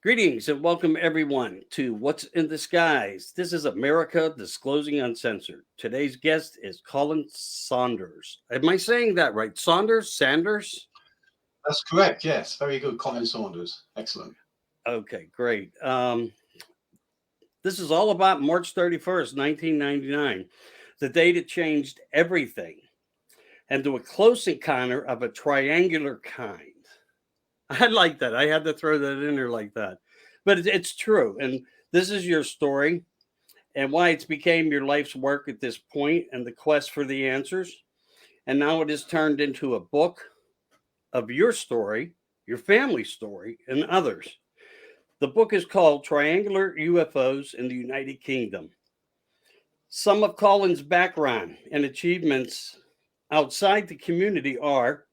Greetings and welcome everyone to What's in the Skies. This is America Disclosing Uncensored. Today's guest is Colin Saunders. Am I saying that right? Saunders? Sanders? That's correct. Yes, very good. Colin Saunders. Excellent. Okay, great. This is all about March 31st, 1999, the day that changed everything, and to a close encounter of a triangular kind. I like that. I had to throw that in there like that. But it's true. And this is your story and why it's became your life's work at this point and the quest for the answers. And now it has turned into a book of your story, your family story, and others. The book is called Triangular UFOs in the United Kingdom. Some of Colin's background and achievements outside the community are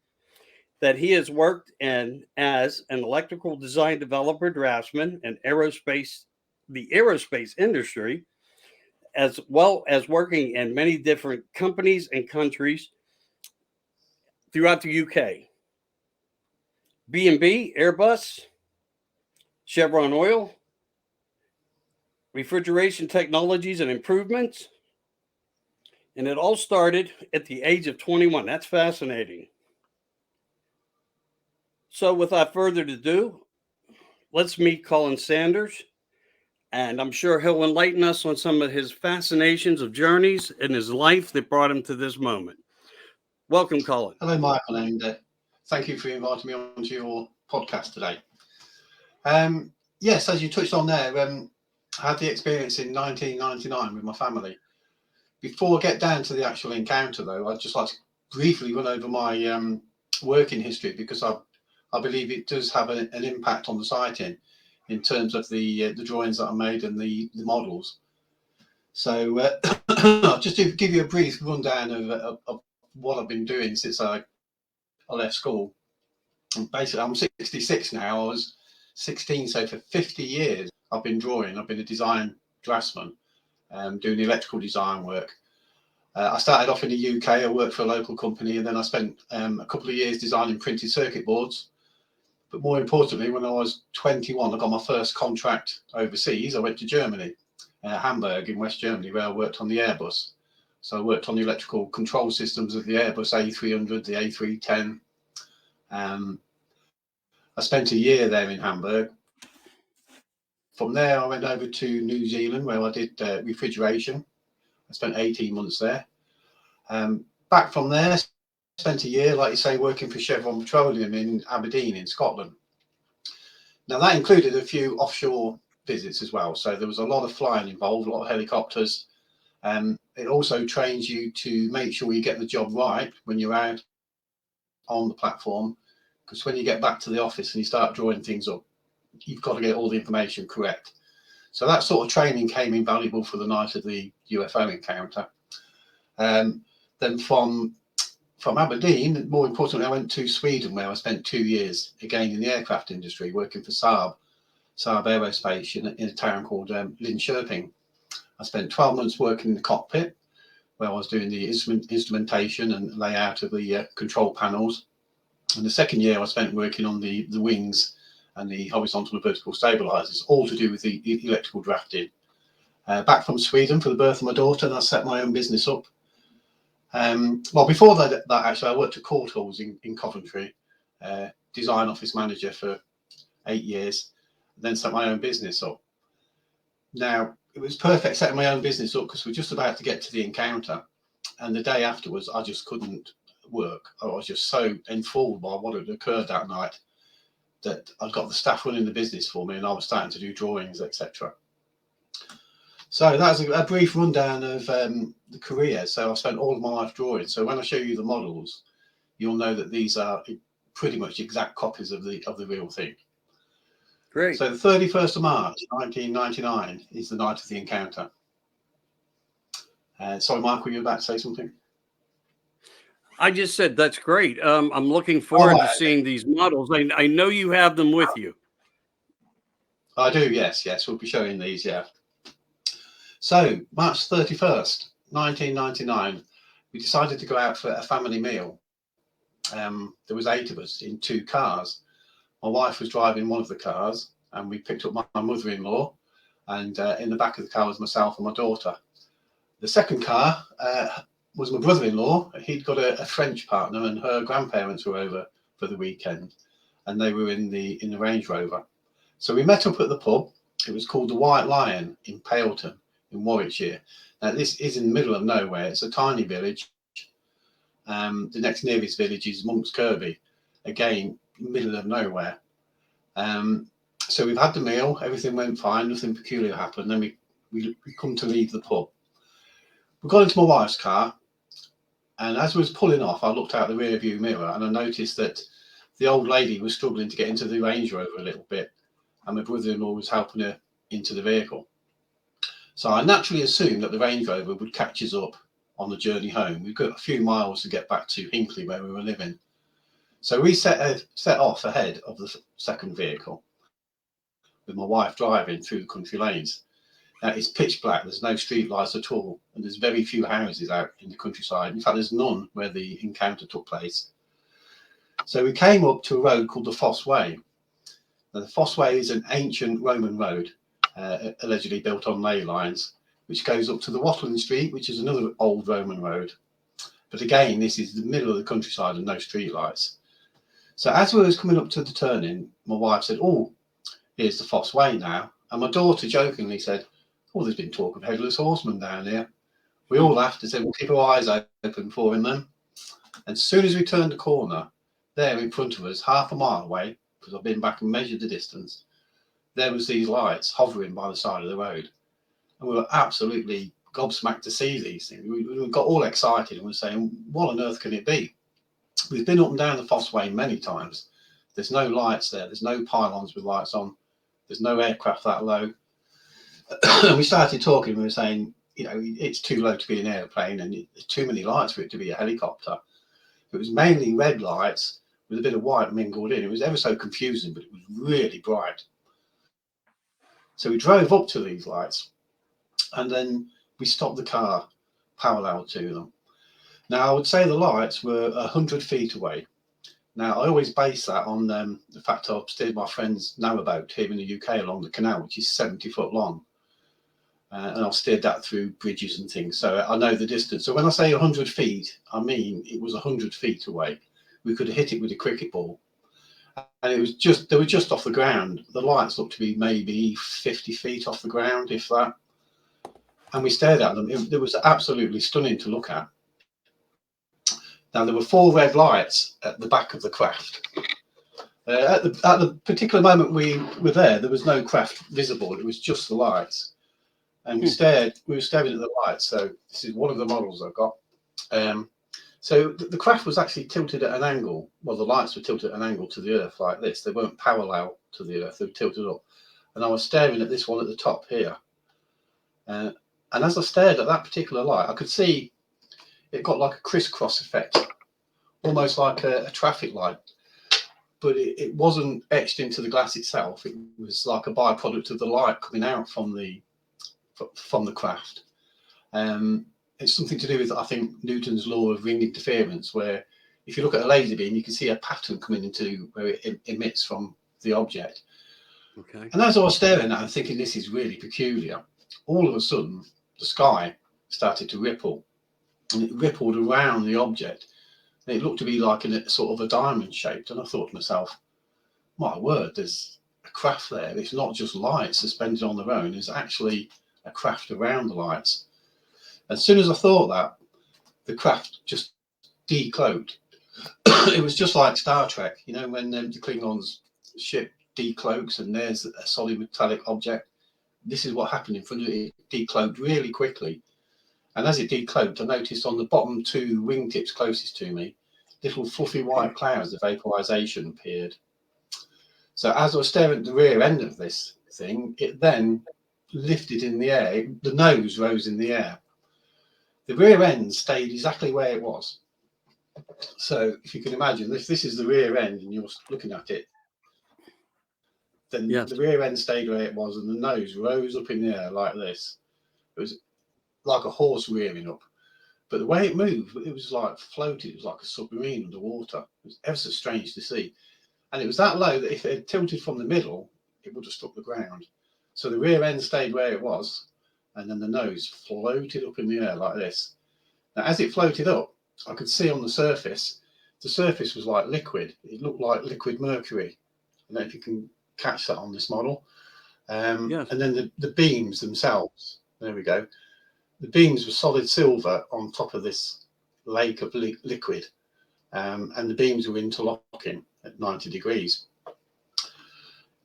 that he has worked in as an electrical design developer, draftsman, and the aerospace industry, as well as working in many different companies and countries throughout the UK. B&B, Airbus, Chevron Oil, refrigeration technologies and improvements. And it all started at the age of 21. That's fascinating. So without further ado, let's meet Colin Saunders. And I'm sure he'll enlighten us on some of his fascinations of journeys in his life that brought him to this moment. Welcome, Colin. Hello, Michael, and thank you for inviting me onto your podcast today. Yes, as you touched on there, I had the experience in 1999 with my family. Before I get down to the actual encounter, though, I'd just like to briefly run over my working history because I believe it does have an impact on the sighting in terms of the drawings that I made and the models. So just to give you a brief rundown of what I've been doing since I left school. And basically, I'm 66 now. I was 16, so for 50 years I've been drawing. I've been a design draftsman, doing electrical design work. I started off in the UK. I worked for a local company, and then I spent a couple of years designing printed circuit boards. But more importantly, when I was 21, I got my first contract overseas. I went to Germany, Hamburg in West Germany, where I worked on the Airbus. So I worked on the electrical control systems of the Airbus A300, the A310. I spent a year there in Hamburg. From there, I went over to New Zealand, where I did refrigeration. I spent 18 months there. Back from there, spent a year, like you say, working for Chevron Petroleum in Aberdeen in Scotland. Now, that included a few offshore visits as well. So there was a lot of flying involved, a lot of helicopters. It also trains you to make sure you get the job right when you're out on the platform, because when you get back to the office and you start drawing things up, you've got to get all the information correct. So that sort of training came invaluable for the night of the UFO encounter. Then from Aberdeen, more importantly, I went to Sweden, where I spent 2 years, again in the aircraft industry, working for Saab Aerospace in a town called Linköping. I spent 12 months working in the cockpit, where I was doing the instrumentation and layout of the control panels. And the second year I spent working on the wings and the horizontal and vertical stabilizers, all to do with the electrical drafting. Back from Sweden for the birth of my daughter, and I set my own business up. Well, before that actually, I worked at Court Halls in Coventry, design office manager for 8 years, then set my own business up. Now, it was perfect setting my own business up because we're just about to get to the encounter. And the day afterwards, I just couldn't work. I was just so enthralled by what had occurred that night that I'd got the staff running the business for me, and I was starting to do drawings, etc. So that's a brief rundown of the career. So I spent all of my life drawing. So when I show you the models, you'll know that these are pretty much exact copies of the real thing. Great. So the 31st of March, 1999 is the night of the encounter. Sorry, Michael, you were about to say something? I just said that's great. I'm looking forward to seeing these models. I know you have them with you. I do, yes. We'll be showing these, yeah. So March 31st, 1999, we decided to go out for a family meal. There was 8 of us in 2 cars. My wife was driving one of the cars, and we picked up my mother-in-law, and in the back of the car was myself and my daughter. The second car was my brother-in-law. He'd got a French partner, and her grandparents were over for the weekend, and they were in the Range Rover. So we met up at the pub. It was called the White Lion in Paleton in Warwickshire. Now this is in the middle of nowhere. It's a tiny village. The next nearest village is Monk's Kirby, again middle of nowhere. So we've had the meal. Everything went fine. Nothing peculiar happened. Then we come to leave the pub. We got into my wife's car, and as we was pulling off, I looked out the rear view mirror and I noticed that the old lady was struggling to get into the Range Rover a little bit, and my brother-in-law was helping her into the vehicle. So I naturally assumed that the Range Rover would catch us up on the journey home. We've got a few miles to get back to Hinckley, where we were living. So we set off ahead of the second vehicle, with my wife driving through the country lanes. Now it's pitch black, there's no street lights at all, and there's very few houses out in the countryside. In fact, there's none where the encounter took place. So we came up to a road called the Fosse Way. Now the Fosse Way is an ancient Roman road, allegedly built on ley lines, which goes up to the Watling Street, which is another old Roman road. But again, this is the middle of the countryside and no street lights. So as we was coming up to the turning, my wife said, "Oh, here's the Fosse Way now." And my daughter jokingly said, "Oh, there's been talk of headless horsemen down here." We all laughed and said, "We'll keep our eyes open for him then." And as soon as we turned the corner, there in front of us, half a mile away, because I've been back and measured the distance, there was these lights hovering by the side of the road. And we were absolutely gobsmacked to see these things. We got all excited and were saying, "What on earth can it be?" We've been up and down the Fosse Way many times. There's no lights there. There's no pylons with lights on. There's no aircraft that low. And we started talking. We were saying, you know, it's too low to be an airplane, and there's too many lights for it to be a helicopter. It was mainly red lights with a bit of white mingled in. It was ever so confusing, but it was really bright. So we drove up to these lights, and then we stopped the car parallel to them. Now, I would say the lights were 100 feet away. Now, I always base that on the fact I've steered my friend's narrowboat here in the UK along the canal, which is 70 foot long. And I've steered that through bridges and things, so I know the distance. So when I say 100 feet, I mean it was 100 feet away. We could have hit it with a cricket ball. And it was just, they were just off the ground. The lights looked to be maybe 50 feet off the ground, if that. And we stared at them. It was absolutely stunning to look at. Now, there were 4 red lights at the back of the craft. At the particular moment we were there was no craft visible. It was just the lights. And we were staring at the lights. So this is one of the models I've got. So the craft was actually tilted at an angle. Well, the lights were tilted at an angle to the earth like this. They weren't parallel to the earth. They were tilted up. And I was staring at this one at the top here. And as I stared at that particular light, I could see it got like a crisscross effect, almost like a traffic light. But it wasn't etched into the glass itself. It was like a byproduct of the light coming out from the craft. It's something to do with, I think, Newton's law of ring interference, where if you look at a laser beam, you can see a pattern coming into where it emits from the object. Okay. And as I was staring at it and thinking this is really peculiar, all of a sudden the sky started to ripple, and it rippled around the object. And it looked to be like in a sort of a diamond shaped. And I thought to myself, my word, there's a craft there. It's not just lights suspended on their own. There's actually a craft around the lights. As soon as I thought that, the craft just decloaked. It was just like Star Trek, you know, when the Klingons' ship decloaks and there's a solid metallic object. This is what happened in front of it. It decloaked really quickly. And as it decloaked, I noticed on the bottom 2 wingtips closest to me, little fluffy white clouds of vaporization appeared. So as I was staring at the rear end of this thing, it then lifted in the air. The nose rose in the air. The rear end stayed exactly where it was. So if you can imagine, if this is the rear end and you're looking at it, then the rear end stayed where it was and the nose rose up in the air like this. It was like a horse rearing up. But the way it moved, it was like floated. It was like a submarine underwater. It was ever so strange to see. And it was that low that if it had tilted from the middle, it would have struck the ground. So the rear end stayed where it was, and then the nose floated up in the air like this. Now, as it floated up, I could see on the surface was like liquid. It looked like liquid mercury. I don't know if you can catch that on this model. Yes. And then the beams themselves, there we go. The beams were solid silver on top of this lake of liquid. And the beams were interlocking at 90 degrees.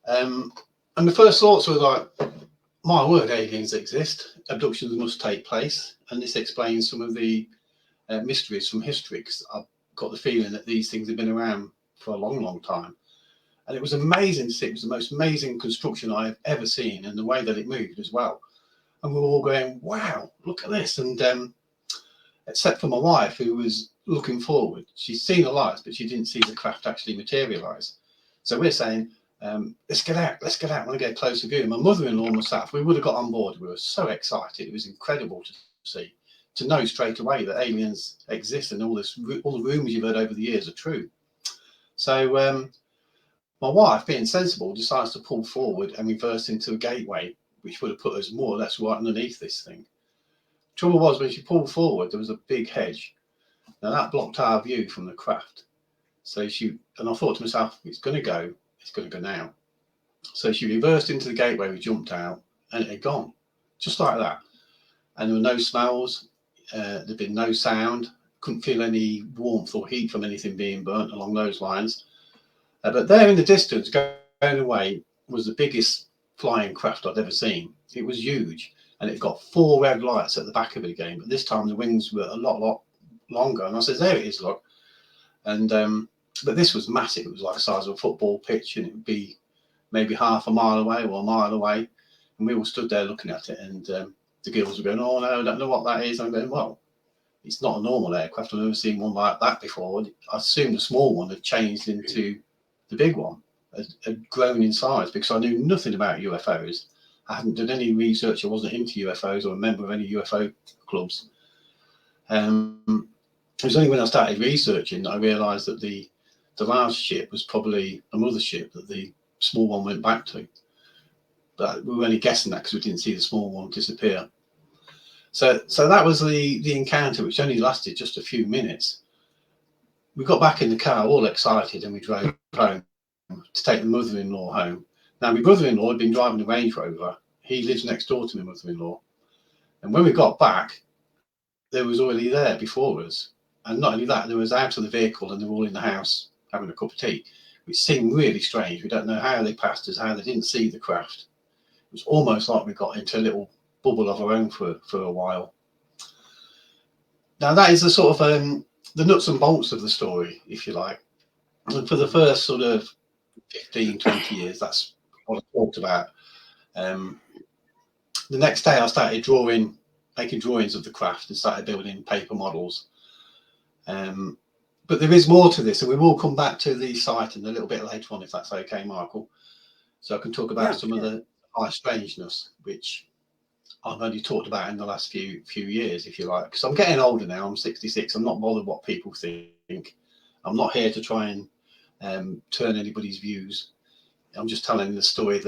And the first thoughts were like, my word, aliens exist. Abductions must take place. And this explains some of the mysteries from history, because I've got the feeling that these things have been around for a long, long time. And it was amazing to see. It was the most amazing construction I've ever seen, and the way that it moved as well. And we were all going, wow, look at this. And except for my wife, who was looking forward. She'd seen the lights, but she didn't see the craft actually materialise. So we're saying, let's get out, I want to get a closer view. And my mother-in-law and myself, we would have got on board. We were so excited. It was incredible to see, to know straight away that aliens exist, and all the rumours you've heard over the years are true. So my wife, being sensible, decides to pull forward and reverse into a gateway, which would have put us more or less right underneath this thing. Trouble was, when she pulled forward, there was a big hedge. Now that blocked our view from the craft. So and I thought to myself, it's going to go now. So she reversed into the gateway, we jumped out, and it had gone, just like that. And there were no smells, there'd been no sound, couldn't feel any warmth or heat from anything being burnt along those lines. But there in the distance, going away, was the biggest flying craft I'd ever seen. It was huge, and it got 4 red lights at the back of it again. But this time the wings were a lot longer. And I said, there it is, look. And but this was massive. It was like the size of a football pitch, and it would be maybe half a mile away or a mile away. And we all stood there looking at it. And the girls were going, oh no, I don't know what that is. I'm going, well, it's not a normal aircraft. I've never seen one like that before. I assumed the small one had changed into the big one, had grown in size, because I knew nothing about UFOs. I hadn't done any research. I wasn't into UFOs or a member of any UFO clubs. It was only when I started researching that I realised that the large ship was probably a mothership that the small one went back to. But we were only guessing that because we didn't see the small one disappear. So that was the encounter, which only lasted just a few minutes. We got back in the car all excited, and we drove home to take the mother-in-law home. Now, my brother-in-law had been driving a Range Rover. He lives next door to my mother-in-law. And when we got back, there was already there before us. And not only that, there was out of the vehicle, and they were all in the house having a cup of tea, which seemed really strange. We don't know how they passed us, how they didn't see the craft. It was almost like we got into a little bubble of our own for a while. Now, that is the sort of the nuts and bolts of the story, if you like. And for the first sort of 15, 20 years, that's what I talked about. The next day I started making drawings of the craft, and started building paper models. But there is more to this, and we will come back to the site in a little bit later on, if that's okay, Michael. So I can talk about some of the high strangeness, which I've only talked about in the last few years, if you like, because I'm getting older now. I'm 66. I'm not bothered what people think. I'm not here to try and turn anybody's views. I'm just telling the story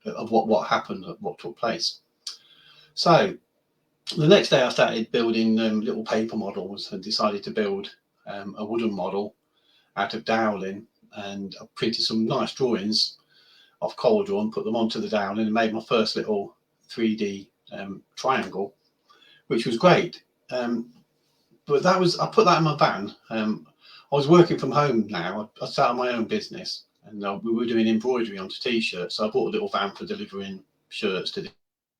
of what happened, what took place. So the next day I started building little paper models, and decided to build a wooden model out of doweling, and I printed some nice drawings off cold draw and put them onto the doweling, and made my first little 3D triangle, which was great. But I put that in my van. I was working from home now. I started my own business, and we were doing embroidery onto t-shirts. So I bought a little van for delivering shirts to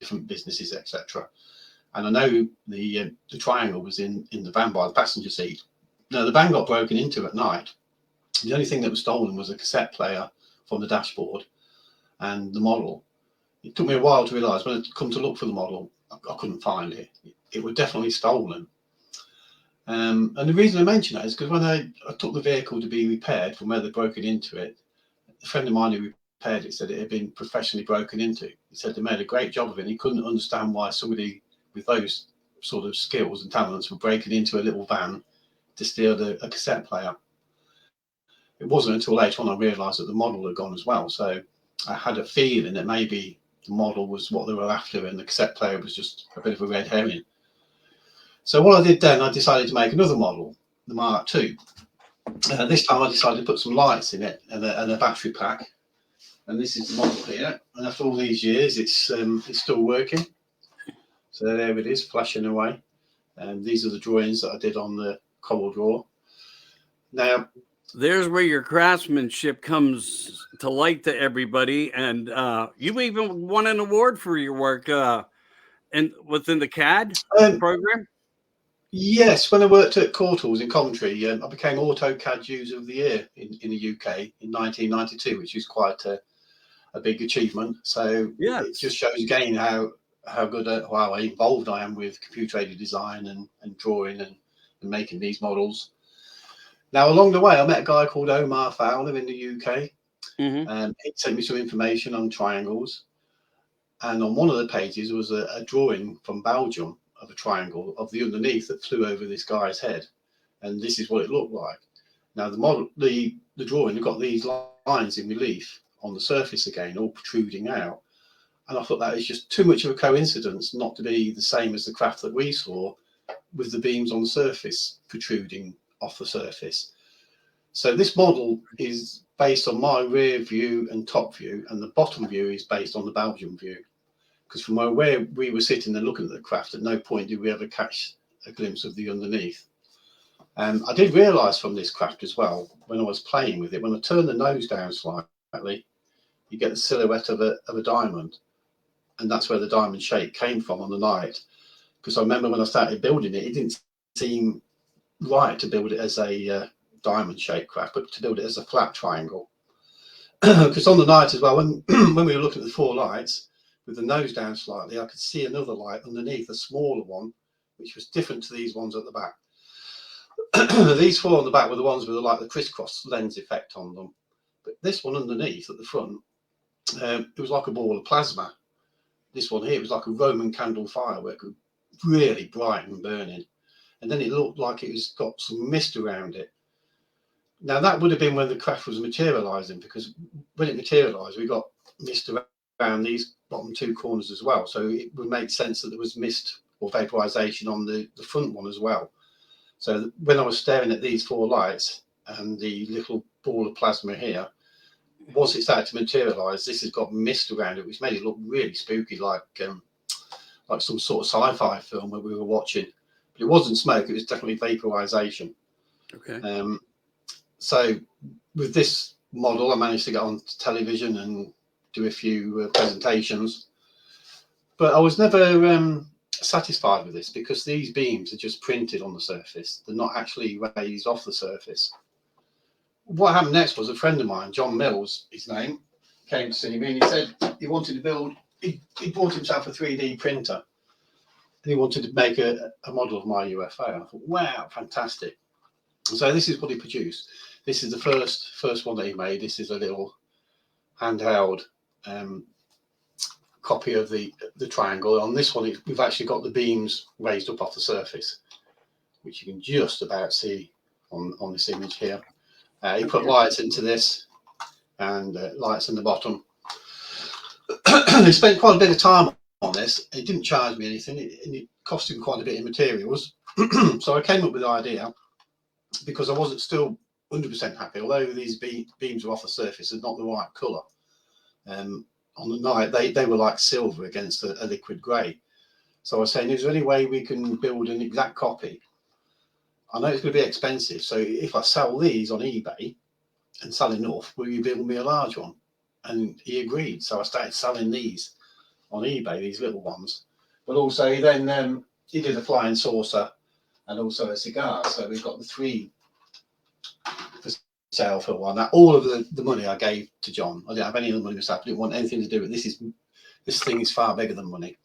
different businesses, etc. And I know the triangle was in the van by the passenger seat. Now, the van got broken into at night. The only thing that was stolen was a cassette player from the dashboard and the model. It took me a while to realise, when I'd come to look for the model, I couldn't find it. It was definitely stolen. And the reason I mention that is because when I took the vehicle to be repaired from where they'd broken into it, a friend of mine who repaired it said it had been professionally broken into. He said they made a great job of it, and he couldn't understand why somebody with those sort of skills and talents were breaking into a little van to steal a cassette player. It wasn't until later on I realised that the model had gone as well. So I had a feeling that maybe the model was what they were after and the cassette player was just a bit of a red herring. So what I did then, I decided to make another model, the Mark II. This time I decided to put some lights in it and a battery pack. And this is the model here. And after all these years, it's still working. So there it is, flashing away. And these are the drawings that I did on the Coral Draw. Now, there's where your craftsmanship comes to light to everybody, and you even won an award for your work and within the CAD program. Yes, when I worked at Courtals in Coventry, I became AutoCAD User of the Year in the UK in 1992, which is quite a big achievement. So yes, it just shows again how good, how involved I am with computer-aided design and drawing and making these models. Now, along the way, I met a guy called Omar Fowler in the UK. He sent me some information on triangles. And on one of the pages was a drawing from Belgium of a triangle of the underneath that flew over this guy's head. And this is what it looked like. Now, the model, the drawing got these lines in relief on the surface again, all protruding out. And I thought that is just too much of a coincidence not to be the same as the craft that we saw with the beams on the surface protruding off the surface. So this model is based on my rear view and top view, and the bottom view is based on the Belgian view. Because from where we were sitting and looking at the craft, at no point did we ever catch a glimpse of the underneath. I did realise from this craft as well, when I was playing with it, when I turned the nose down slightly, you get the silhouette of a diamond. And that's where the diamond shape came from on the night. Because I remember when I started building it, it didn't seem right to build it as a diamond shaped craft, but to build it as a flat triangle. Because on the night as well, when we were looking at the four lights, with the nose down slightly, I could see another light underneath, a smaller one, which was different to these ones at the back. These four on the back were the ones with the crisscross lens effect on them. But this one underneath at the front, it was like a ball of plasma. This one here was like a Roman candle firework, really bright and burning. And then it looked like it was got some mist around it. Now that would have been when the craft was materialising, because when it materialised, we got mist around these bottom two corners as well. So it would make sense that there was mist or vaporisation on the front one as well. So when I was staring at these four lights and the little ball of plasma here, once it started to materialise, this has got mist around it, which made it look really spooky, like some sort of sci-fi film that we were watching. But it wasn't smoke; it was definitely vaporisation. Okay. So with this model, I managed to get on television and do a few presentations, but I was never satisfied with this, because these beams are just printed on the surface. They're not actually raised off the surface. What happened next was a friend of mine, John Mills, his name, came to see me and he said he wanted to build, he bought himself a 3D printer and he wanted to make a model of my UFO. I thought, wow, fantastic. So this is what he produced. This is the first one that he made. This is a little handheld copy of the triangle. On this one, we've actually got the beams raised up off the surface, which you can just about see on this image here. He put lights into this and lights in the bottom. He spent quite a bit of time on this. He didn't charge me anything, and it cost him quite a bit in materials. So I came up with the idea, because I wasn't still 100% happy, although these beams are off the surface and not the right colour. On the night, they were like silver against a liquid grey. So I was saying, is there any way we can build an exact copy? I know it's going to be expensive, so if I sell these on eBay and sell enough, will you build me a large one? And he agreed. So I started selling these on eBay, these little ones. But also he then he did a flying saucer and also a cigar. So we've got the three for sale for one. Now, all of the money I gave to John. I didn't have any other money myself. I didn't want anything to do with this. This thing is far bigger than money.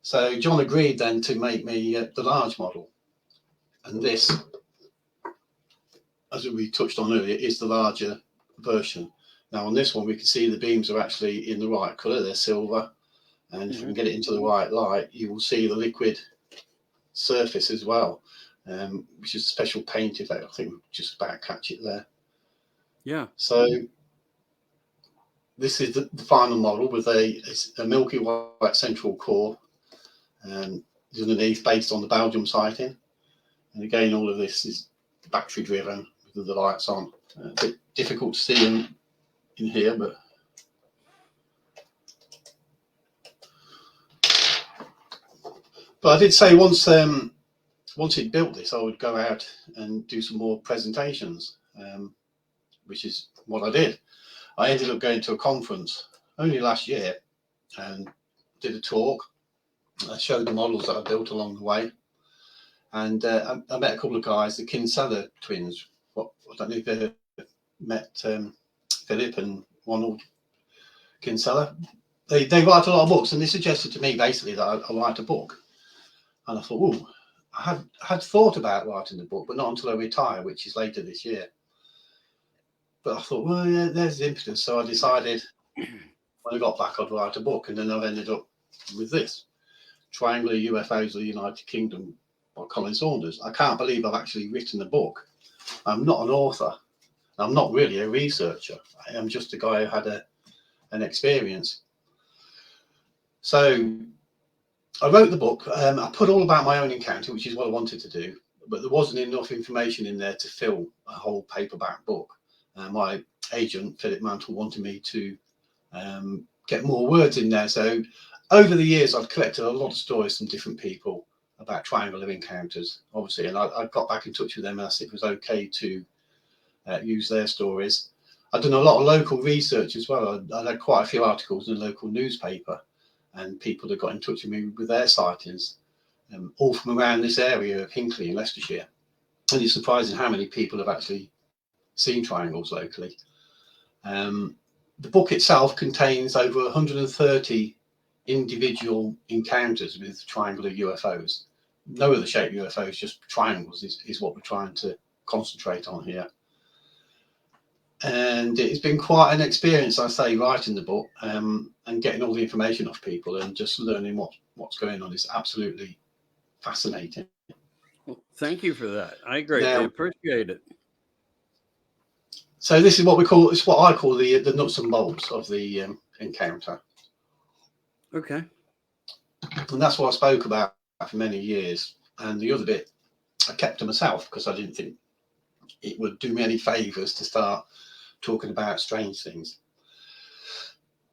So John agreed then to make me the large model. And this, as we touched on earlier, is the larger version. Now on this one, we can see the beams are actually in the right colour. They're silver. And if we can get it into the right light, you will see the liquid surface as well, which is a special paint effect. I think we'll just about catch it there. Yeah. So this is the final model with a milky white central core, underneath, based on the Belgium sighting. And again, all of this is battery driven with the lights on. A bit difficult to see in here, but I did say once it built this, I would go out and do some more presentations, which is what I did. I ended up going to a conference only last year and did a talk. I showed the models that I built along the way, and I met a couple of guys, the Kinsella twins. I don't know if you've ever met Philip and Ronald Kinsella. They write a lot of books, and they suggested to me basically that I write a book. And I thought, oh, I had thought about writing the book, but not until I retire, which is later this year. But I thought, well, yeah, there's the impetus. So I decided when I got back, I'd write a book. And then I've ended up with this, Triangular UFOs of the United Kingdom by Colin Saunders. I can't believe I've actually written a book. I'm not an author. I'm not really a researcher. I am just a guy who had an experience. So I wrote the book. I put all about my own encounter, which is what I wanted to do, but there wasn't enough information in there to fill a whole paperback book. My agent, Philip Mantle, wanted me to get more words in there. So over the years, I've collected a lot of stories from different people about triangular encounters, obviously, and I got back in touch with them and asked if it was okay to use their stories. I've done a lot of local research as well. I had quite a few articles in the local newspaper, and people that got in touch with me with their sightings, all from around this area of Hinckley in Leicestershire. And it's surprising how many people have actually seen triangles locally. The book itself contains over 130 individual encounters with triangular UFOs. No other shaped UFOs, just triangles is what we're trying to concentrate on here. And it's been quite an experience, I say, writing the book, and getting all the information off people and just learning what's going on is absolutely fascinating. Well, thank you for that. I greatly appreciate it. So this is what it's what I call the nuts and bolts of the encounter. Okay. And that's what I spoke about for many years. And the other bit, I kept to myself because I didn't think it would do me any favours to start talking about strange things.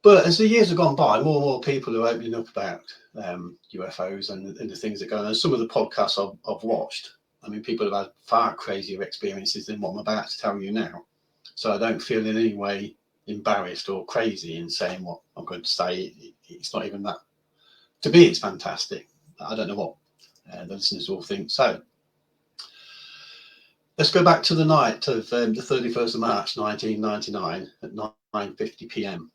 But as the years have gone by, more and more people are opening up about UFOs and the things that go on. And some of the podcasts I've watched, I mean, people have had far crazier experiences than what I'm about to tell you now. So I don't feel in any way embarrassed or crazy in saying what I'm going to say. It's not even that. To me, it's fantastic. I don't know what the listeners will think. So let's go back to the night of the 31st of March 1999 at 9:50 p.m.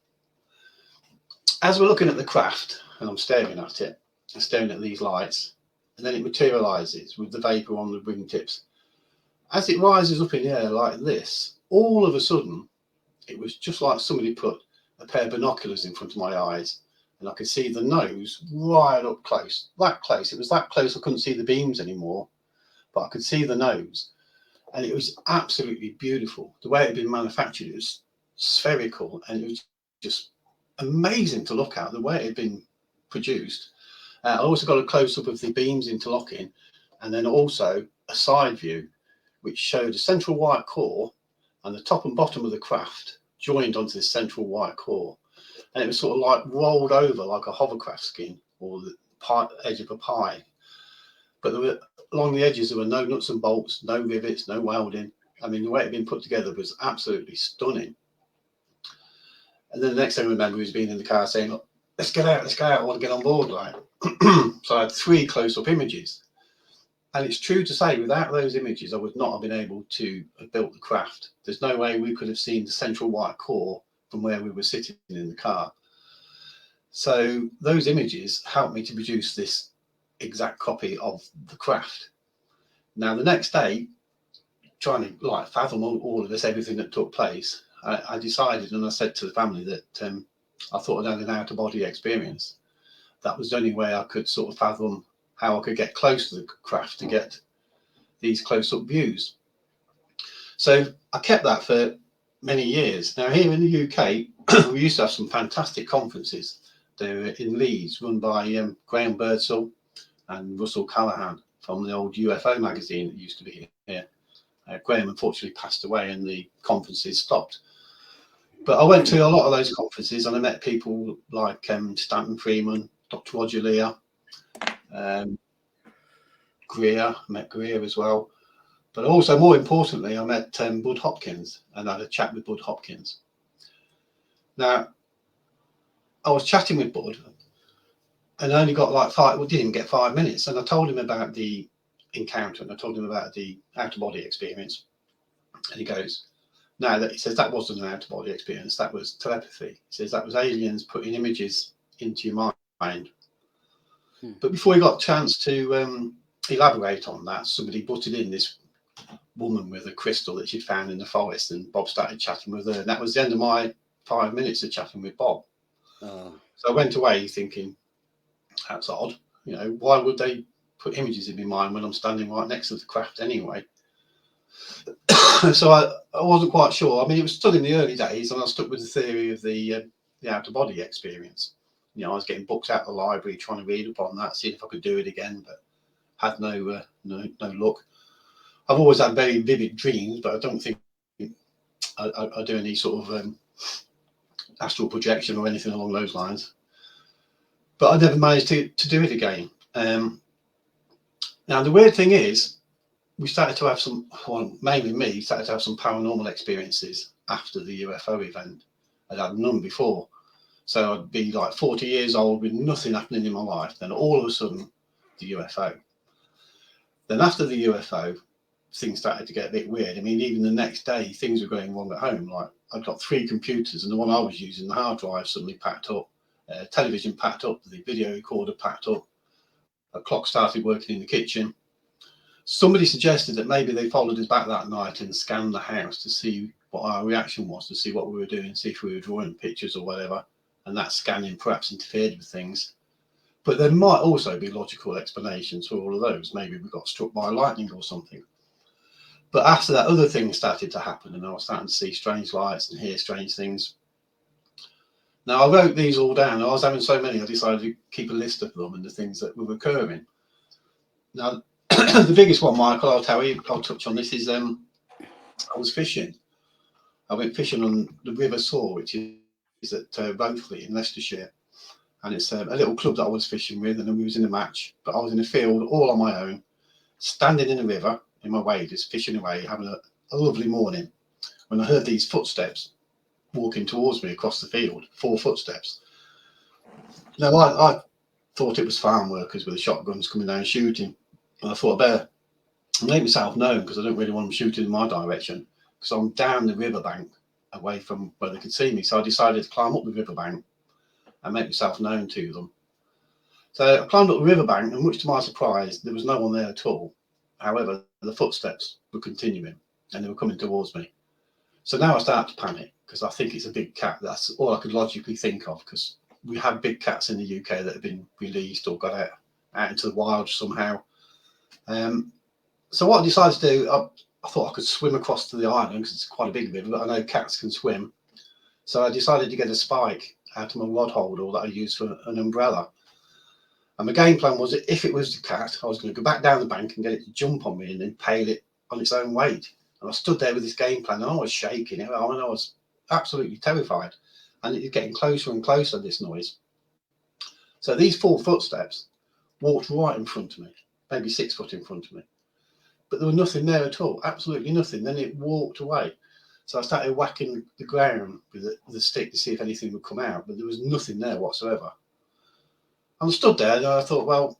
As we're looking at the craft, and I'm staring at it, I'm staring at these lights, and then it materialises with the vapour on the wingtips. As it rises up in the air like this, all of a sudden, it was just like somebody put a pair of binoculars in front of my eyes, and I could see the nose right up close, that close. It was that close I couldn't see the beams anymore, but I could see the nose. And it was absolutely beautiful. The way it had been manufactured, it was spherical, and it was just amazing to look at, the way it had been produced. I also got a close-up of the beams interlocking, and then also a side view, which showed a central white core, and the top and bottom of the craft joined onto this central white core. And it was sort of like rolled over like a hovercraft skin or the edge of a pie. But there were, along the edges, there were no nuts and bolts, no rivets, no welding. I mean, the way it had been put together was absolutely stunning. And then the next thing I remember was being in the car saying, look, let's get out, I want to get on board. Like. So I had 3 close-up images. And it's true to say, without those images, I would not have been able to have built the craft. There's no way we could have seen the central white core from where we were sitting in the car. So those images helped me to produce this exact copy of the craft. Now, the next day, trying to like fathom all of this, everything that took place, I decided, and I said to the family that I thought I'd had an out-of-body experience. That was the only way I could sort of fathom how I could get close to the craft to get these close-up views. So I kept that for many years. Now, here in the UK, we used to have some fantastic conferences. They were in Leeds, run by Graham Birdsall and Russell Callahan from the old UFO magazine that used to be here. Graham unfortunately passed away and the conferences stopped. But I went to a lot of those conferences and I met people like Stanton Freeman, Dr. Roger Lear, Greer, I met Greer as well. But also, more importantly, I met Bud Hopkins and I had a chat with Bud Hopkins. Now, I was chatting with Bud and I only got like didn't even get 5 minutes. And I told him about the encounter and I told him about the out-of-body experience. And he goes, no, he says that wasn't an out-of-body experience, that was telepathy. He says that was aliens putting images into your mind. But before he got a chance to elaborate on that, somebody butted in, this woman with a crystal that she'd found in the forest, and Bob started chatting with her. And that was the end of my 5 minutes of chatting with Bob. So I went away thinking, that's odd. You know, why would they put images in my mind when I'm standing right next to the craft anyway? So I wasn't quite sure. I mean, it was still in the early days, and I stuck with the theory of the out-of-body experience. You know, I was getting books out of the library, trying to read up on that, seeing if I could do it again, but had no luck. I've always had very vivid dreams, but I don't think I do any sort of astral projection or anything along those lines. But I never managed to do it again. Now, the weird thing is, we started to have some, well, mainly me, started to have some paranormal experiences after the UFO event. I'd had none before. So I'd be like 40 years old with nothing happening in my life. Then all of a sudden, the UFO. Then after the UFO, things started to get a bit weird. I mean, even the next day, things were going wrong at home. Like, I'd got 3 computers, and the one I was using, the hard drive, suddenly packed up. Television packed up, the video recorder packed up. A clock started working in the kitchen. Somebody suggested that maybe they followed us back that night and scanned the house to see what our reaction was, to see what we were doing, see if we were drawing pictures or whatever. And that scanning perhaps interfered with things. But there might also be logical explanations for all of those. Maybe we got struck by lightning or something. But after that, other things started to happen, and I was starting to see strange lights and hear strange things. Now, I wrote these all down. I was having so many, I decided to keep a list of them and the things that were occurring. Now, the biggest one, Michael, I'll touch on this, is I was fishing. I went fishing on the River Soar, which is at Rothley in Leicestershire. And it's a little club that I was fishing with, and we was in a match. But I was in a field all on my own, standing in the river in my waders, fishing away, having a lovely morning, when I heard these footsteps walking towards me across the field, 4 footsteps. Now, I thought it was farm workers with the shotguns coming down shooting. And I thought I better make myself known, because I don't really want them shooting in my direction, because I'm down the riverbank away from where they could see me. So I decided to climb up the riverbank and make myself known to them. So I climbed up the riverbank, and much to my surprise, there was no one there at all. However, the footsteps were continuing and they were coming towards me. So now I start to panic, because I think it's a big cat. That's all I could logically think of, because we have big cats in the UK that have been released or got out into the wild somehow. So what I decided to do, I thought I could swim across to the island, because it's quite a big river, but I know cats can swim. So I decided to get a spike out of my rod holder that I used for an umbrella. And my game plan was that if it was the cat, I was going to go back down the bank and get it to jump on me and impale it on its own weight. And I stood there with this game plan, and I was shaking. I was absolutely terrified. And it was getting closer and closer, this noise. So these 4 footsteps walked right in front of me, maybe 6 foot in front of me. But there was nothing there at all, absolutely nothing. Then it walked away. So I started whacking the ground with the stick to see if anything would come out, but there was nothing there whatsoever. And I stood there and I thought, well,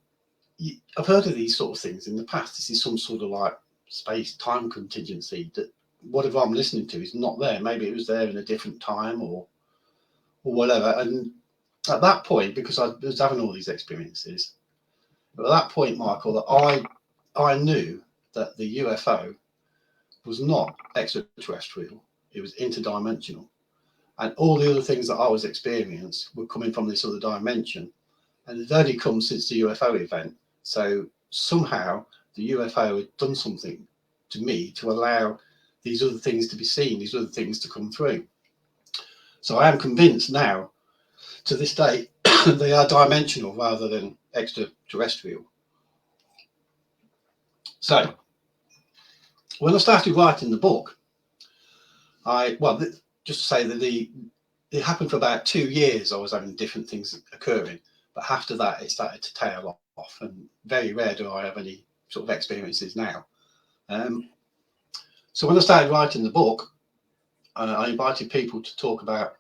I've heard of these sort of things in the past. This is some sort of like space-time contingency, that whatever I'm listening to is not there. Maybe it was there in a different time or whatever. And at that point, because I was having all these experiences, but at that point, Michael, that I knew that the UFO was not extraterrestrial, it was interdimensional. And all the other things that I was experiencing were coming from this other dimension. And it only come since the UFO event. So somehow the UFO had done something to me to allow these other things to be seen, these other things to come through. So I am convinced now, to this day, they are dimensional rather than extraterrestrial. So when I started writing the book, just to say that it happened for about 2 years. I was having different things occurring, but after that it started to tail off, and very rare do I have any sort of experiences now. So when I started writing the book, I invited people to talk about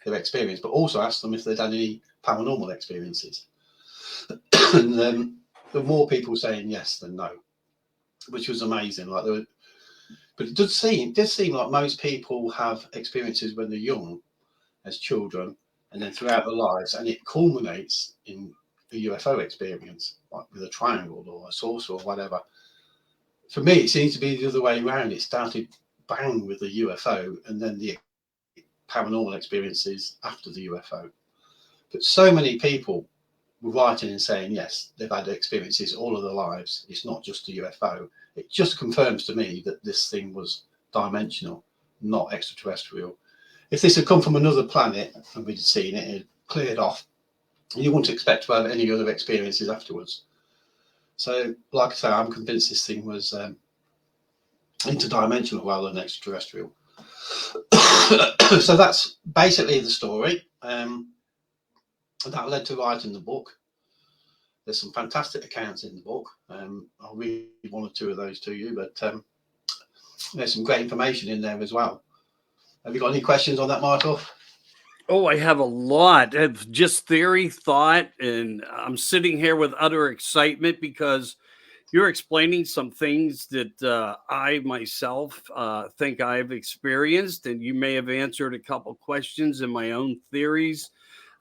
their experience, but also asked them if they'd had any paranormal experiences. And there were more people saying yes than no, which was amazing. But it did seem like most people have experiences when they're young, as children, and then throughout their lives, and it culminates in a UFO experience, like with a triangle or a saucer or whatever. For me, it seems to be the other way around. It started bang with the UFO, and then the paranormal experiences after the UFO. But so many people were writing and saying, yes, they've had experiences all of their lives. It's not just a UFO. It just confirms to me that this thing was dimensional, not extraterrestrial. If this had come from another planet and we'd seen it, it had cleared off, you wouldn't expect to have any other experiences afterwards. So, like I say, I'm convinced this thing was interdimensional rather than extraterrestrial. So that's basically the story. That led to writing the book. There's some fantastic accounts in the book. I'll read one or two of those to you, but there's some great information in there as well. Have you got any questions on that, Michael? Oh, I have a lot of just theory, thought, and I'm sitting here with utter excitement because you're explaining some things that I myself think I've experienced, and you may have answered a couple questions in my own theories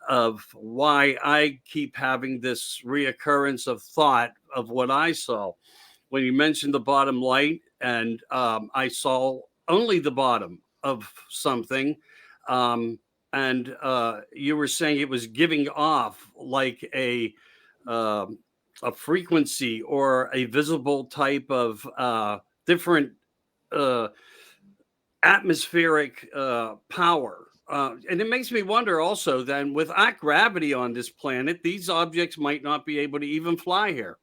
of why I keep having this reoccurrence of thought of what I saw. When you mentioned the bottom light, and I saw only the bottom of something, and you were saying it was giving off like uh, a frequency or a visible type of different uh, atmospheric power. And it makes me wonder also then, without gravity on this planet, these objects might not be able to even fly here,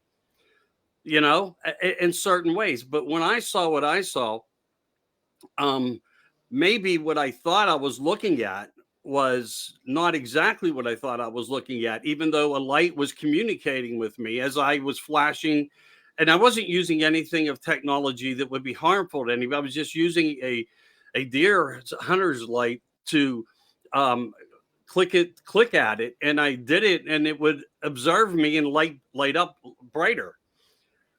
in certain ways. But when I saw what I saw, maybe what I thought I was looking at was not exactly what I thought I was looking at, even though a light was communicating with me as I was flashing. And I wasn't using anything of technology that would be harmful to anybody. I was just using a deer hunter's light to click at it, and I did it, and it would observe me and light up brighter.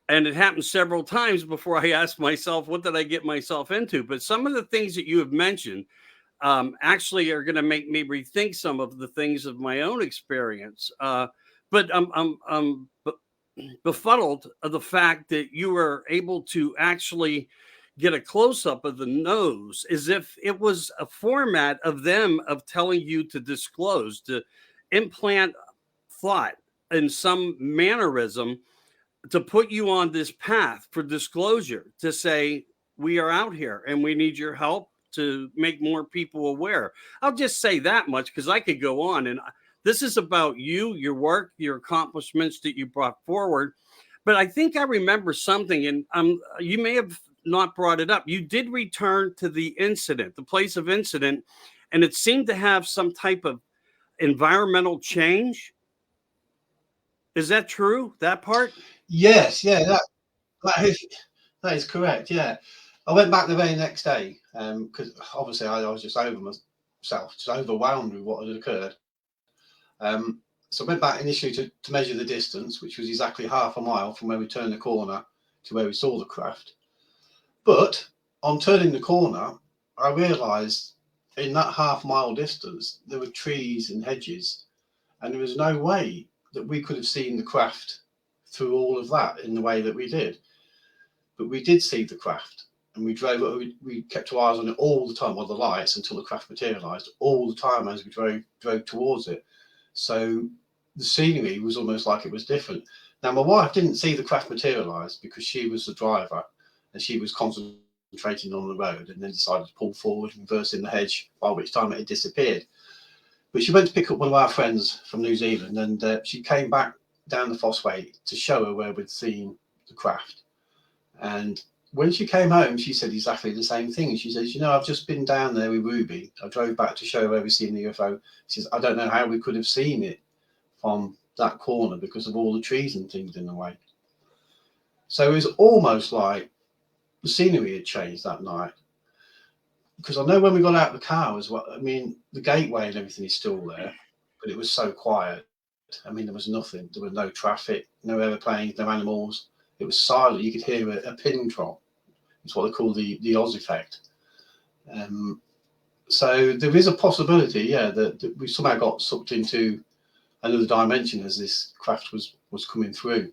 And it happened several times before I asked myself, what did I get myself into? But some of the things that you have mentioned actually are going to make me rethink some of the things of my own experience. But I'm befuddled of the fact that you were able to actually get a close up of the nose as if it was a format of them of telling you to disclose, to implant thought in some mannerism to put you on this path for disclosure, to say, we are out here and we need your help to make more people aware. I'll just say that much because I could go on. And this is about you, your work, your accomplishments that you brought forward. But I think I remember something, and you may have not brought it up. You did return to the incident, the place of incident, and it seemed to have some type of environmental change. Is that true, that part? Yes, yeah, that is correct. Yeah, I went back the very next day because obviously I was just over myself, just overwhelmed with what had occurred. So I went back initially to measure the distance, which was exactly half a mile from where we turned the corner to where we saw the craft. But on turning the corner, I realised in that half-mile distance there were trees and hedges, and there was no way that we could have seen the craft through all of that in the way that we did. But we did see the craft, and we kept our eyes on it all the time, on the lights, until the craft materialised all the time as we drove towards it. So the scenery was almost like it was different. Now, my wife didn't see the craft materialise because she was the driver and she was concentrating concentrating on the road, and then decided to pull forward and reverse in the hedge, by which time it had disappeared. But she went to pick up one of our friends from New Zealand, and she came back down the Fossway to show her where we'd seen the craft. And when she came home, she said exactly the same thing. She says, I've just been down there with Ruby. I drove back to show her where we'd seen the UFO. She says, I don't know how we could have seen it from that corner because of all the trees and things in the way. So it was almost like the scenery had changed that night. Because I know when we got out of the car as well, I mean, the gateway and everything is still there, but it was so quiet. I mean, there was nothing. There was no traffic, no airplanes, no animals. It was silent. You could hear a pin drop. It's what they call the Oz effect. So there is a possibility, yeah, that we somehow got sucked into another dimension as this craft was coming through.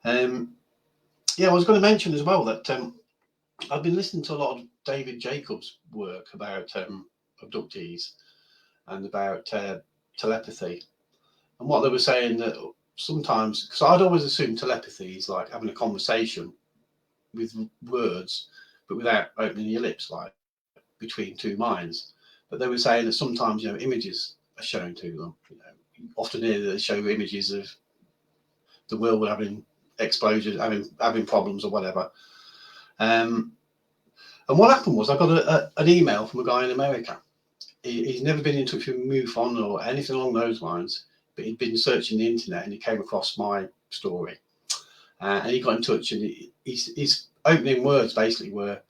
Yeah, I was going to mention as well that I've been listening to a lot of David Jacobs' work about abductees and about telepathy. And what they were saying that sometimes, because I'd always assumed telepathy is like having a conversation with words, but without opening your lips, like between two minds. But they were saying that sometimes, images are shown to them. Often here they show images of the world having explosions, having problems or whatever. And what happened was I got an email from a guy in America. He's never been in touch with MUFON or anything along those lines, but he'd been searching the internet and he came across my story. And he got in touch, and his opening words basically were,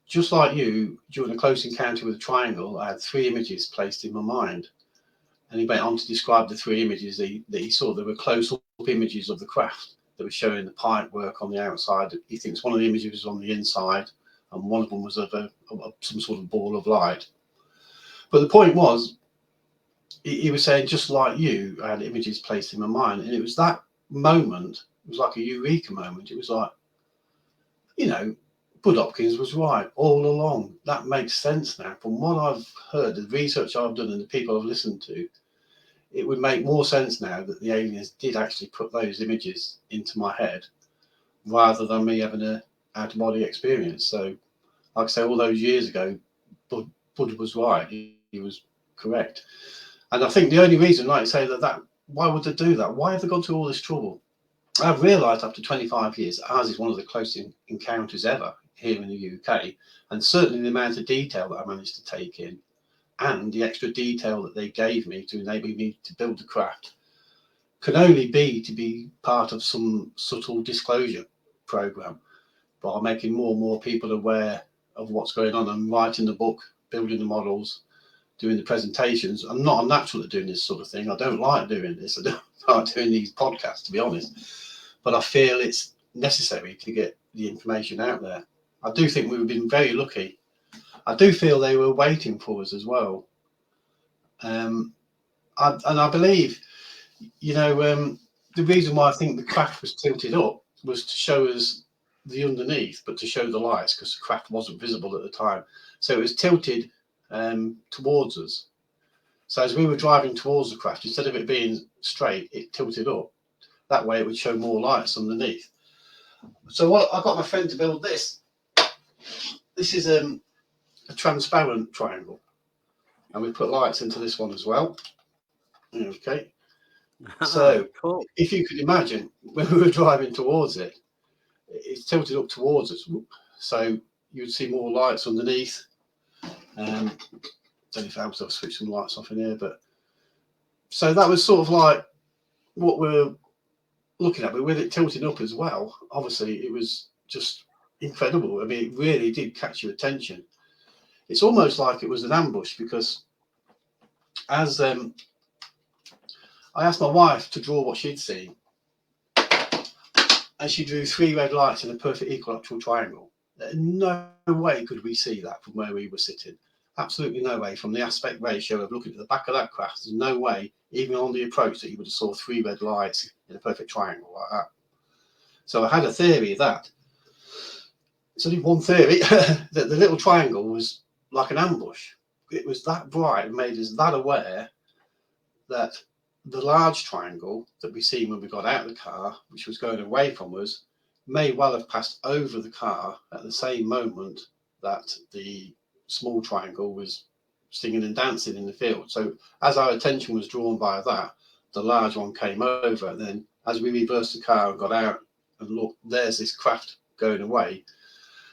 just like you, during a close encounter with a triangle, I had 3 images placed in my mind. And he went on to describe the 3 images that he saw. There were close-up images of the craft that were showing the pipe work on the outside. He thinks one of the images was on the inside, and one of them was of some sort of ball of light. But the point was, he was saying, just like you, I had images placed in my mind. And it was that moment, it was like a eureka moment. It was like, Bud Hopkins was right all along. That makes sense now. From what I've heard, the research I've done and the people I've listened to, it would make more sense now that the aliens did actually put those images into my head rather than me having an out-of-body experience. So, like I say, all those years ago, Bud was right. He was correct. And I think the only reason, like I say, that why would they do that? Why have they gone through all this trouble? I've realised after 25 years, ours is one of the closest encounters ever here in the UK. And certainly the amount of detail that I managed to take in and the extra detail that they gave me to enable me to build the craft can only be to be part of some subtle disclosure program by making more and more people aware of what's going on and writing the book, building the models, doing the presentations. I'm not a natural at doing this sort of thing. I don't like doing this. I don't like doing these podcasts, to be honest. But I feel it's necessary to get the information out there. I do think we've been very lucky. I do feel they were waiting for us as well. And I believe, the reason why I think the craft was tilted up was to show us the underneath, but to show the lights, because the craft wasn't visible at the time. So it was tilted towards us. So as we were driving towards the craft, instead of it being straight, it tilted up. That way it would show more lights underneath. So I got my friend to build this. This is a transparent triangle. And we put lights into this one as well. Okay. So cool. If you could imagine, when we were driving towards it, it's tilted up towards us. So you'd see more lights underneath. Don't know if I helps, I'll switch some lights off in here, but so that was sort of like what we're looking at, but with it tilting up as well, obviously it was just incredible. I mean, it really did catch your attention. It's almost like it was an ambush, because as I asked my wife to draw what she'd seen, and she drew 3 red lights in a perfect equilateral triangle. No way could we see that from where we were sitting. Absolutely no way. From the aspect ratio of looking at the back of that craft, there's no way, even on the approach, that you would have saw 3 red lights in a perfect triangle like that. So I had a theory of that. It's only one theory, that the little triangle was like an ambush. It was that bright and made us that aware that the large triangle that we seen when we got out of the car, which was going away from us, may well have passed over the car at the same moment that the small triangle was singing and dancing in the field. So as our attention was drawn by that, the large one came over. And then as we reversed the car and got out and looked, there's this craft going away.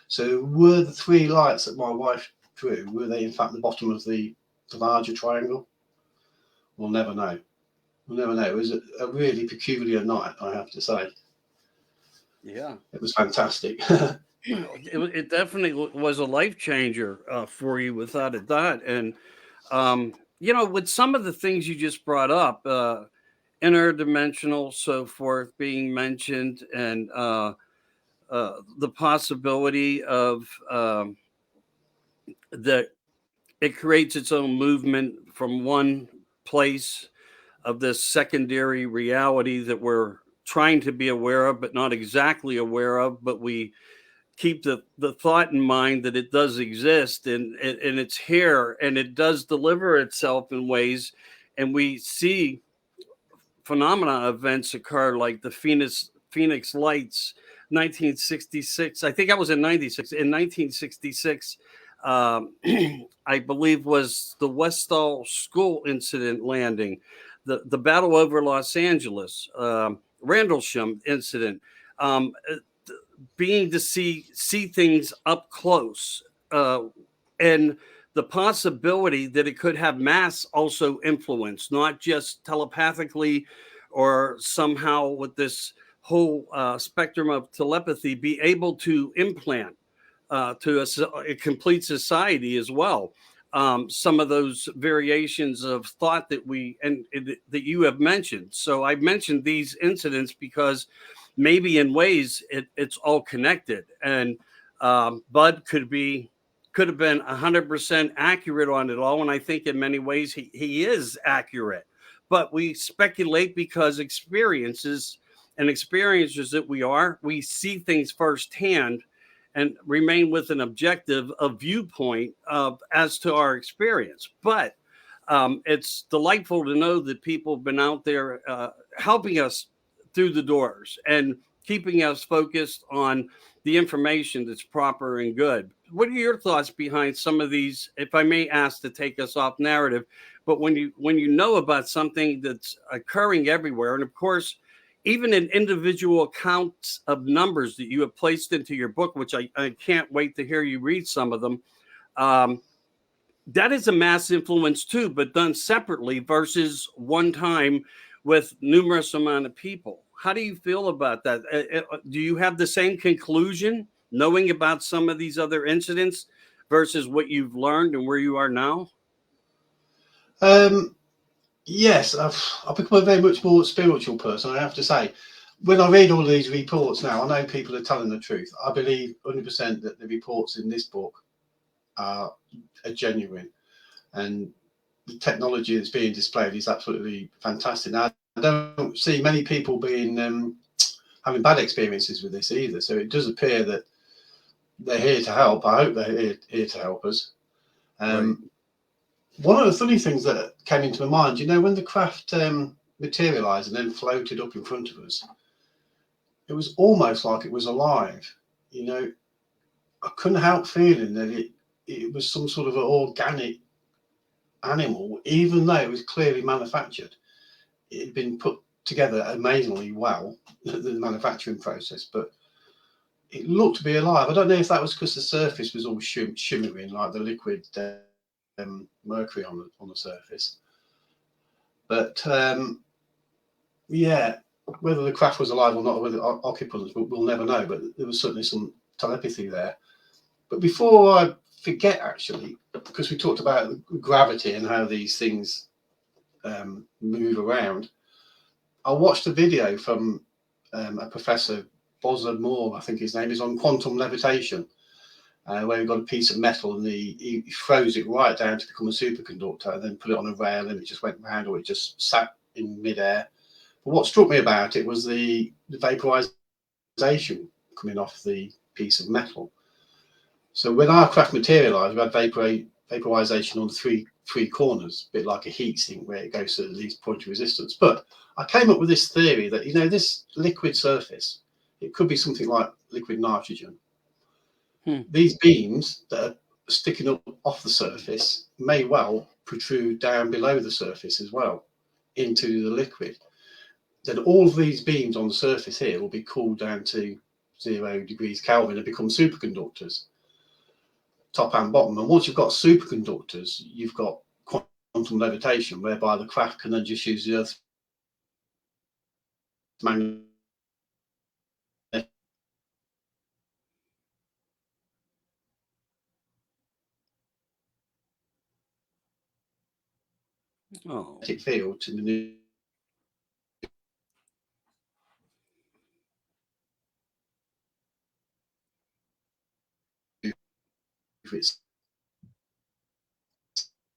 So were the three lights that my wife drew, were they in fact the bottom of the larger triangle? We'll never know. We'll never know. It was a really peculiar night, I have to say. Yeah. It was fantastic. It definitely was a life changer for you, without a doubt. And, you know, with some of the things you just brought up, interdimensional, so forth, being mentioned, and the possibility of that it creates its own movement from one place of this secondary reality that we're trying to be aware of, but not exactly aware of, but we keep the thought in mind that it does exist, and it's here, and it does deliver itself in ways, and we see phenomena events occur like the Phoenix Lights, 1966. I think I was in 96. In 1966, I believe was the Westall School incident landing, the battle over Los Angeles, Randlesham incident, being to see things up close, and the possibility that it could have mass also influence, not just telepathically or somehow with this whole spectrum of telepathy, be able to implant to a complete society as well. Some of those variations of thought that that you have mentioned. So I've mentioned these incidents because maybe in ways it's all connected, and Bud could have been 100% accurate on it all, and I think in many ways he is accurate, but we speculate because experiences that we see things firsthand and remain with an objective, a viewpoint of as to our experience. But it's delightful to know that people have been out there helping us through the doors and keeping us focused on the information that's proper and good. What are your thoughts behind some of these, if I may ask to take us off narrative, but when you know about something that's occurring everywhere, and of course, even in individual accounts of numbers that you have placed into your book, which I can't wait to hear you read some of them, that is a mass influence too, but done separately versus one time with numerous amount of people. How do you feel about that? Do you have the same conclusion knowing about some of these other incidents versus what you've learned and where you are now? Yes, I've become a very much more spiritual person, I have to say. When I read all these reports now, I know people are telling the truth. I believe 100% that the reports in this book are genuine, and the technology that's being displayed is absolutely fantastic. Now, I don't see many people being having bad experiences with this either, so it does appear that they're here to help. I hope they're here to help us. Right. One of the funny things that came into my mind, you know, when the craft materialized and then floated up in front of us, it was almost like it was alive. You know, I couldn't help feeling that it was some sort of an organic animal, even though it was clearly manufactured. It had been put together amazingly well, the manufacturing process, but it looked to be alive. I don't know if that was because the surface was all shimmering, like the liquid mercury on the surface. But yeah, whether the craft was alive or not, or whether occupants, we'll never know. But there was certainly some telepathy there. But before I forget, actually, because we talked about gravity and how these things move around, I watched a video from a professor, Bosler Moore, I think his name is, on quantum levitation, where he got a piece of metal and he froze it right down to become a superconductor, and then put it on a rail and it just went round, or it just sat in midair. But what struck me about it was the vaporization coming off the piece of metal. So when our craft materialized, we had vaporization on the three corners, a bit like a heat sink where it goes to the least point of resistance. But I came up with this theory that, you know, this liquid surface It could be something like liquid nitrogen. Hmm. These beams that are sticking up off the surface may well protrude down below the surface as well into the liquid. Then all of these beams on the surface here will be cooled down to 0 degrees Kelvin and become superconductors, top and bottom. And once you've got superconductors, you've got quantum levitation, whereby the craft can then just use the Earth's magnetic Oh, field to maneuver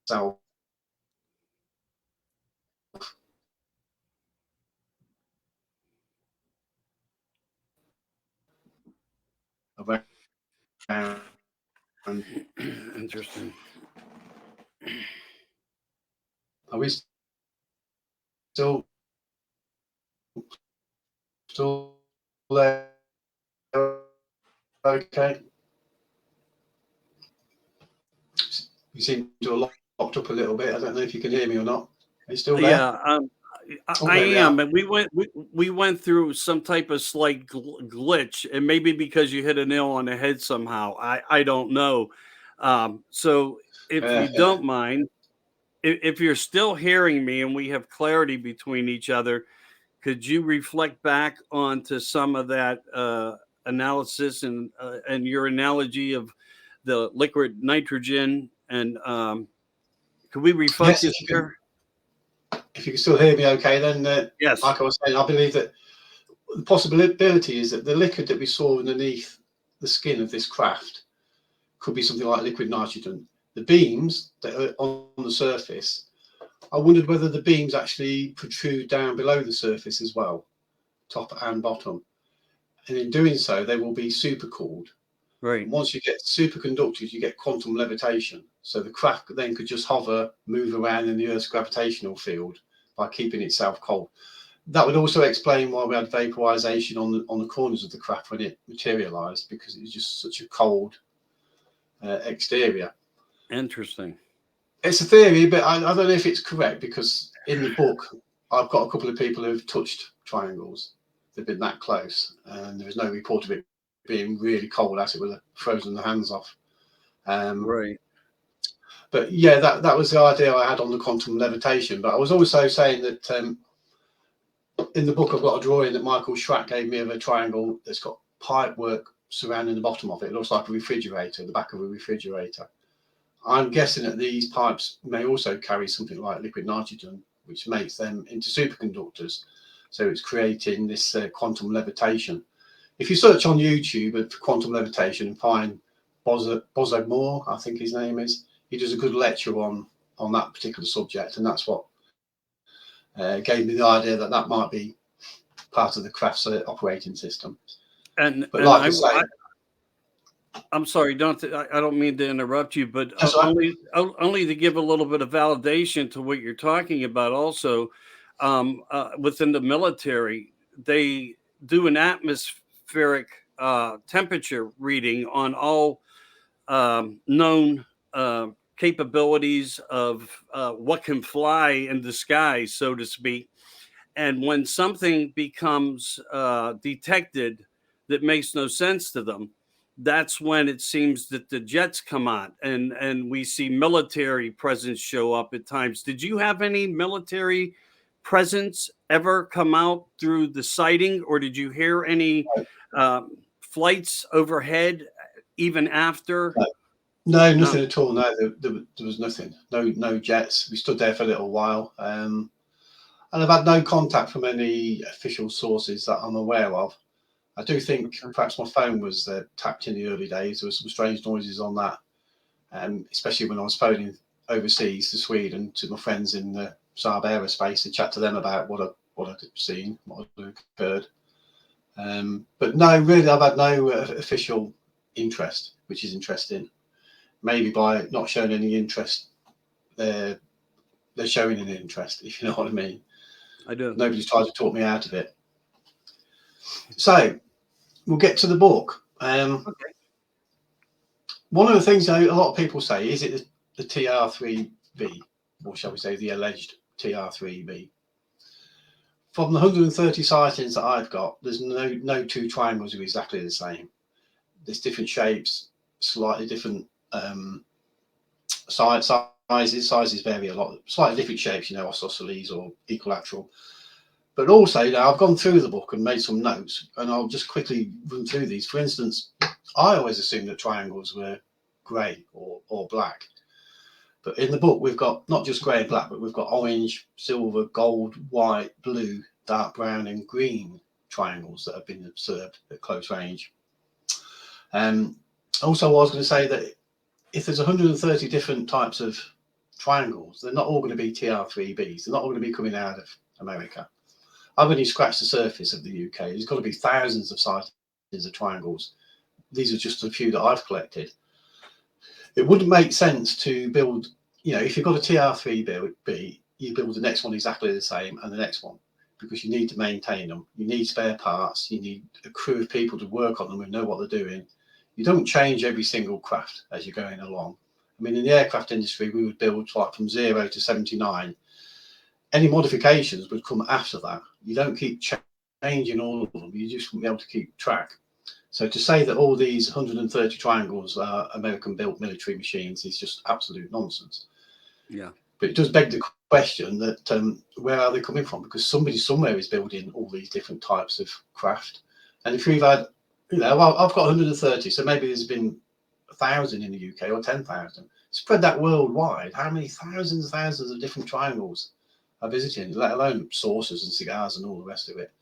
itself around. interesting. Are we still there? Okay. You seem to have locked up a little bit. I don't know if you can hear me or not. Are you still there? Yeah, Oh, I there we am, are. and we went through some type of slight glitch, and maybe because you hit a nail on the head somehow. I don't know. So if you don't mind, if you're still hearing me and we have clarity between each other, could you reflect back onto some of that analysis and your analogy of the liquid nitrogen and could we Yes, refocus here? if you can still hear me okay, then Yes. like I was saying, I believe that the possibility is that the liquid that we saw underneath the skin of this craft could be something like liquid nitrogen. The beams that are on the surface, I wondered whether the beams actually protrude down below the surface as well, top and bottom. And in doing so, they will be supercooled. Right. And once you get superconductors, you get quantum levitation. So the craft then could just hover, move around in the Earth's gravitational field by keeping itself cold. That would also explain why we had vaporization on the corners of the craft when it materialized, because it was just such a cold exterior. Interesting. It's a theory, but I don't know if it's correct, because in the book, I've got a couple of people who've touched triangles. They've been that close, and there was no report of it being really cold, as it were, frozen the hands off. Right. But yeah, that was the idea I had on the quantum levitation. But I was also saying that in the book, I've got a drawing that Michael Schrack gave me of a triangle that's got pipe work surrounding the bottom of it. It looks like a refrigerator, the back of a refrigerator. I'm guessing that these pipes may also carry something like liquid nitrogen, which makes them into superconductors. So it's creating this quantum levitation. If you search on YouTube for quantum levitation and find Bozo Moore, I think his name is, he does a good lecture on that particular subject, and that's what gave me the idea that that might be part of the craft's operating system. But like I say, I'm sorry, I don't mean to interrupt you, but right. only to give a little bit of validation to what you're talking about. Also, within the military, they do an atmospheric temperature reading on all known capabilities of what can fly in the sky, so to speak. And when something becomes detected that makes no sense to them, that's when it seems that the jets come on and we see military presence show up at times. Did you have any military presence ever come out through the sighting, or did you hear any flights overhead even after? No, No. nothing at all. No, there was nothing. No jets. We stood there for a little while. And I've had no contact from any official sources that I'm aware of. I do think perhaps my phone was tapped in the early days. There were some strange noises on that, especially when I was phoning overseas to Sweden to my friends in the Saab aerospace to chat to them about what I'd seen, what had occurred. But no, really, I've had no official interest, which is interesting. Maybe by not showing any interest, they're showing an interest, if you know what I mean. I do. Nobody's tried to talk me out of it. So we'll get to the book. Okay. One of the things a lot of people say, is it the TR3B, or shall we say the alleged TR3B? From the 130 sightings that I've got, there's no two triangles are exactly the same. There's different shapes, slightly different sizes. Sizes vary a lot, slightly different shapes, you know, isosceles or equilateral. But also, you know, I've gone through the book and made some notes, and I'll just quickly run through these. For instance, I always assumed that triangles were grey or black. But in the book, we've got not just grey and black, but we've got orange, silver, gold, white, blue, dark brown, and green triangles that have been observed at close range. Also, I was going to say that if there's 130 different types of triangles, they're not all going to be TR3Bs. They're not all going to be coming out of America. I've only scratched the surface of the UK. There's got to be thousands of sightings of triangles. These are just a few that I've collected. It wouldn't make sense to build, you know, if you've got a TR3B, you build the next one exactly the same and the next one, because you need to maintain them. You need spare parts. You need a crew of people to work on them who know what they're doing. You don't change every single craft as you're going along. I mean, in the aircraft industry, we would build like from 0 to 79. Any modifications would come after that. You don't keep changing all of them. You just won't be able to keep track. So to say that all these 130 triangles are American-built military machines is just absolute nonsense. Yeah. But it does beg the question that where are they coming from? Because somebody somewhere is building all these different types of craft. And if we've had, you know, I've got 130, so maybe there's been 1,000 in the UK or 10,000. Spread that worldwide. How many thousands of different triangles are visiting, let alone saucers and cigars and all the rest of it?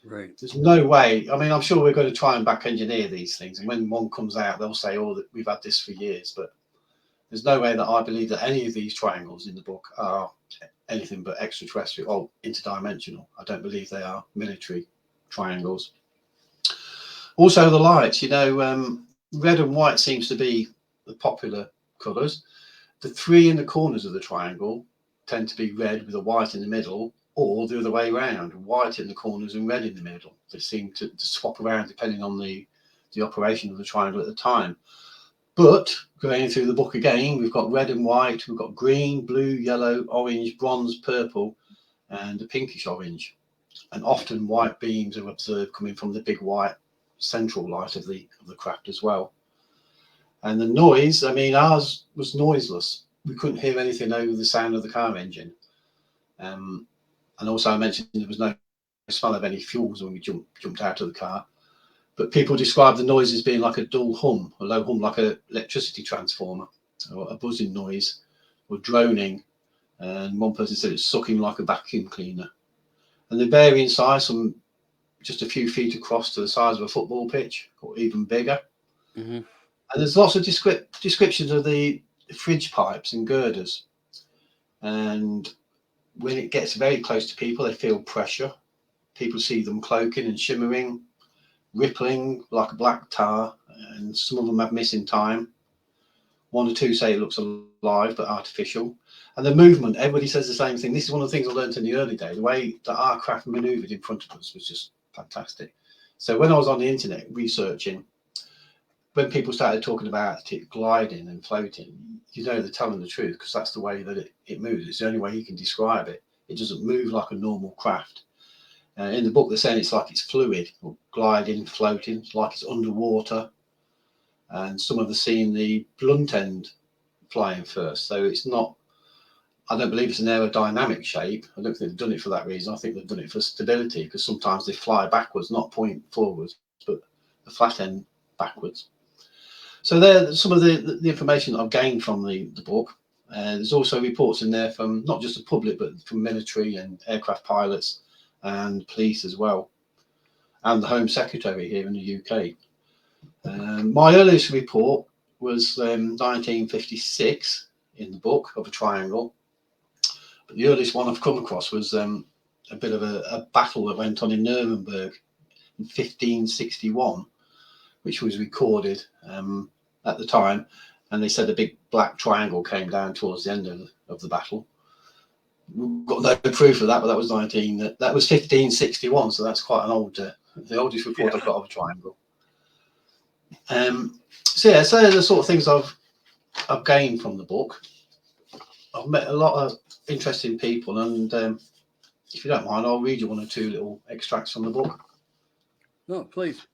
Right. There's no way. I mean, I'm sure we're going to try and back engineer these things, and when one comes out, they'll say, "Oh, that we've had this for years." But there's no way that I believe that any of these triangles in the book are anything but extraterrestrial or interdimensional. I don't believe they are military triangles. Also, the lights. You know, red and white seems to be the popular colours. The three in the corners of the triangle tend to be red with a white in the middle, or the other way around, white in the corners and red in the middle. They seem to swap around depending on the operation of the triangle at the time. But going through the book again, we've got red and white, we've got green, blue, yellow, orange, bronze, purple, and a pinkish orange. And often white beams are observed coming from the big white central light of the craft as well. And the noise, I mean, ours was noiseless. We couldn't hear anything over the sound of the car engine. And also I mentioned there was no smell of any fuels when we jumped out of the car. But people describe the noise as being like a dull hum, a low hum, like an electricity transformer, or a buzzing noise, or droning. And one person said it's sucking like a vacuum cleaner. And they vary in size from just a few feet across to the size of a football pitch, or even bigger. Mm-hmm. And there's lots of descriptions of the fridge pipes and girders. And when it gets very close to people, they feel pressure. People see them cloaking and shimmering, rippling like a black tar, and some of them have missing time. One or two say it looks alive but artificial. And the movement, everybody says the same thing. This is one of the things I learned in the early days. The way that our craft manoeuvred in front of us was just fantastic. So when I was on the internet researching, when people started talking about it gliding and floating, you know they're telling the truth, because that's the way that it moves. It's the only way you can describe it. It doesn't move like a normal craft. In the book, they're saying it's like it's fluid, or gliding, floating, like it's underwater. And some of them seeing the blunt end flying first. So it's not, I don't believe it's an aerodynamic shape. I don't think they've done it for that reason. I think they've done it for stability, because sometimes they fly backwards, not point forwards, but the flat end backwards. So there's some of the information that I've gained from the book. There's also reports in there from not just the public, but from military and aircraft pilots and police as well, and the Home Secretary here in the UK. My earliest report was 1956 in the book of a triangle. But the earliest one I've come across was a bit of a battle that went on in Nuremberg in 1561, which was recorded at the time, and they said a big black triangle came down towards the end of the battle. We've got no proof of that, but that was 1561, so that's quite an old, the oldest report I've got of a triangle. So yeah, so the sort of things I've gained from the book. I've met a lot of interesting people, and if you don't mind, I'll read you one or two little extracts from the book. No, please.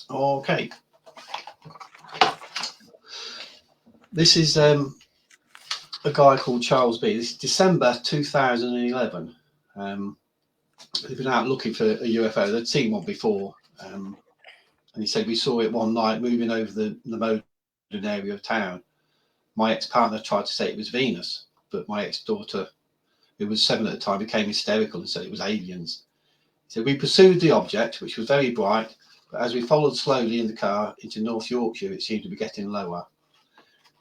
Okay. This is a guy called Charles B. This is December 2011. They've been out looking for a UFO. They'd seen one before. And he said, we saw it one night moving over the Modern area of town. My ex-partner tried to say it was Venus, but my ex-daughter, who was 7 at the time, became hysterical and said it was aliens. He said, we pursued the object, which was very bright, but as we followed slowly in the car into North Yorkshire, it seemed to be getting lower.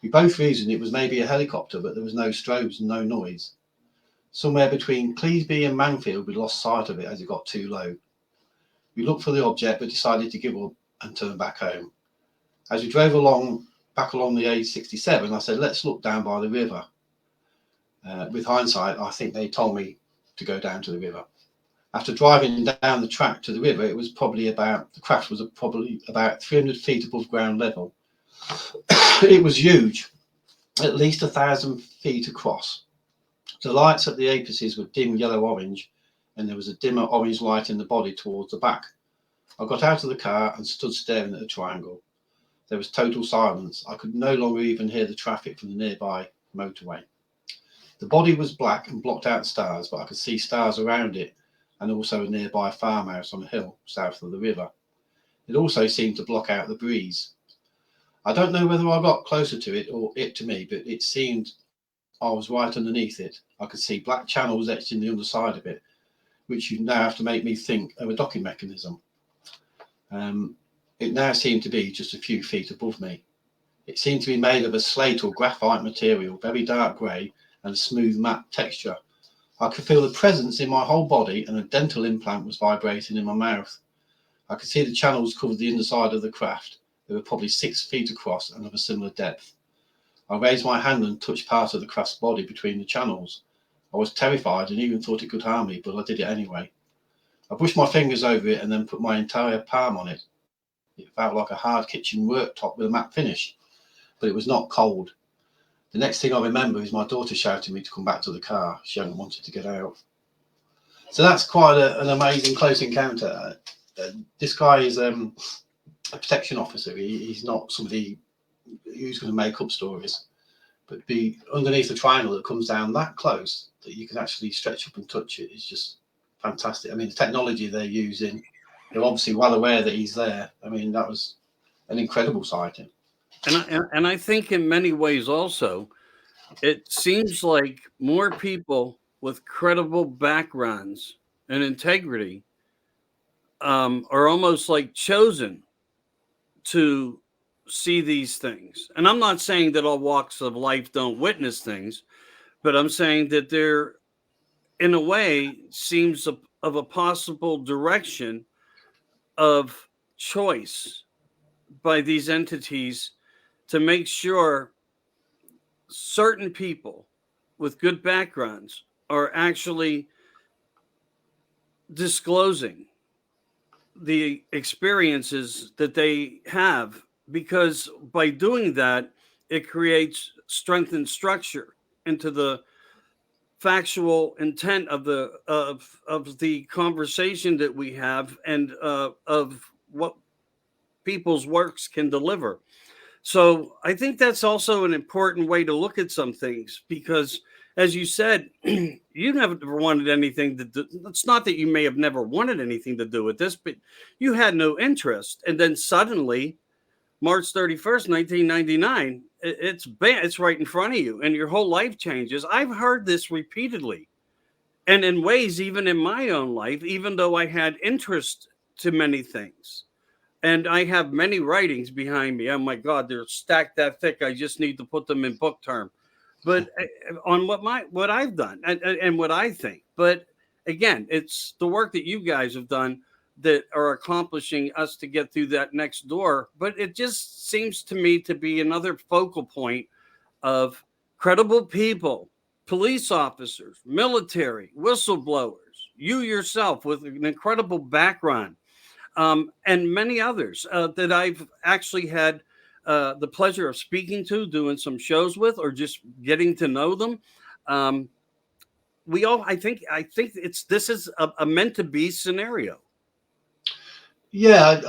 We both reasoned it was maybe a helicopter, but there was no strobes and no noise. Somewhere between Cleasby and Manfield, we lost sight of it as it got too low. We looked for the object, but decided to give up and turn back home. As we drove back along the A67, I said, let's look down by the river. With hindsight, I think they told me to go down to the river. After driving down the track to the river, the craft was probably about 300 feet above ground level. It was huge, at least 1,000 feet across. The lights at the apices were dim yellow-orange, and there was a dimmer orange light in the body towards the back. I got out of the car and stood staring at the triangle. There was total silence. I could no longer even hear the traffic from the nearby motorway. The body was black and blocked out stars, but I could see stars around it and also a nearby farmhouse on a hill south of the river. It also seemed to block out the breeze. I don't know whether I got closer to it or it to me, but it seemed I was right underneath it. I could see black channels etched in the underside of it, which you now have to make me think of a docking mechanism. It now seemed to be just a few feet above me. It seemed to be made of a slate or graphite material, very dark grey and smooth matte texture. I could feel the presence in my whole body, and a dental implant was vibrating in my mouth. I could see the channels covered the underside of the craft. They were probably 6 feet across and of a similar depth. I raised my hand and touched part of the craft's body between the channels. I was terrified and even thought it could harm me, but I did it anyway. I brushed my fingers over it and then put my entire palm on it. It felt like a hard kitchen worktop with a matte finish, but it was not cold. The next thing I remember is my daughter shouting me to come back to the car. She hadn't wanted to get out. So that's quite an amazing close encounter. This guy is a protection officer. He's not somebody who's going to make up stories, but be underneath the triangle that comes down that close that you can actually stretch up and touch it is just fantastic. I mean, the technology they're using, they're obviously well aware that he's there. I mean, that was an incredible sighting. And I think in many ways also, it seems like more people with credible backgrounds and integrity are almost like chosen to see these things. And I'm not saying that all walks of life don't witness things, but I'm saying that there, in a way, seems of a possible direction of choice by these entities to make sure certain people with good backgrounds are actually disclosing the experiences that they have, because by doing that, it creates strength and structure into the factual intent of the conversation that we have, and of what people's works can deliver. So I think that's also an important way to look at some things, because, as you said, you never wanted anything to do. It's not that you may have never wanted anything to do with this, but you had no interest. And then suddenly, March 31st, 1999, it's right in front of you, and your whole life changes. I've heard this repeatedly, and in ways, even in my own life, even though I had interest to many things. And I have many writings behind me. Oh my God, they're stacked that thick. I just need to put them in book term. But on what I've done, and what I think. But again, it's the work that you guys have done that are accomplishing us to get through that next door. But it just seems to me to be another focal point of credible people, police officers, military, whistleblowers, you yourself with an incredible background, and many others that I've actually had the pleasure of speaking to, doing some shows with, or just getting to know them. Um, we all, I think this is a meant to be scenario. Yeah,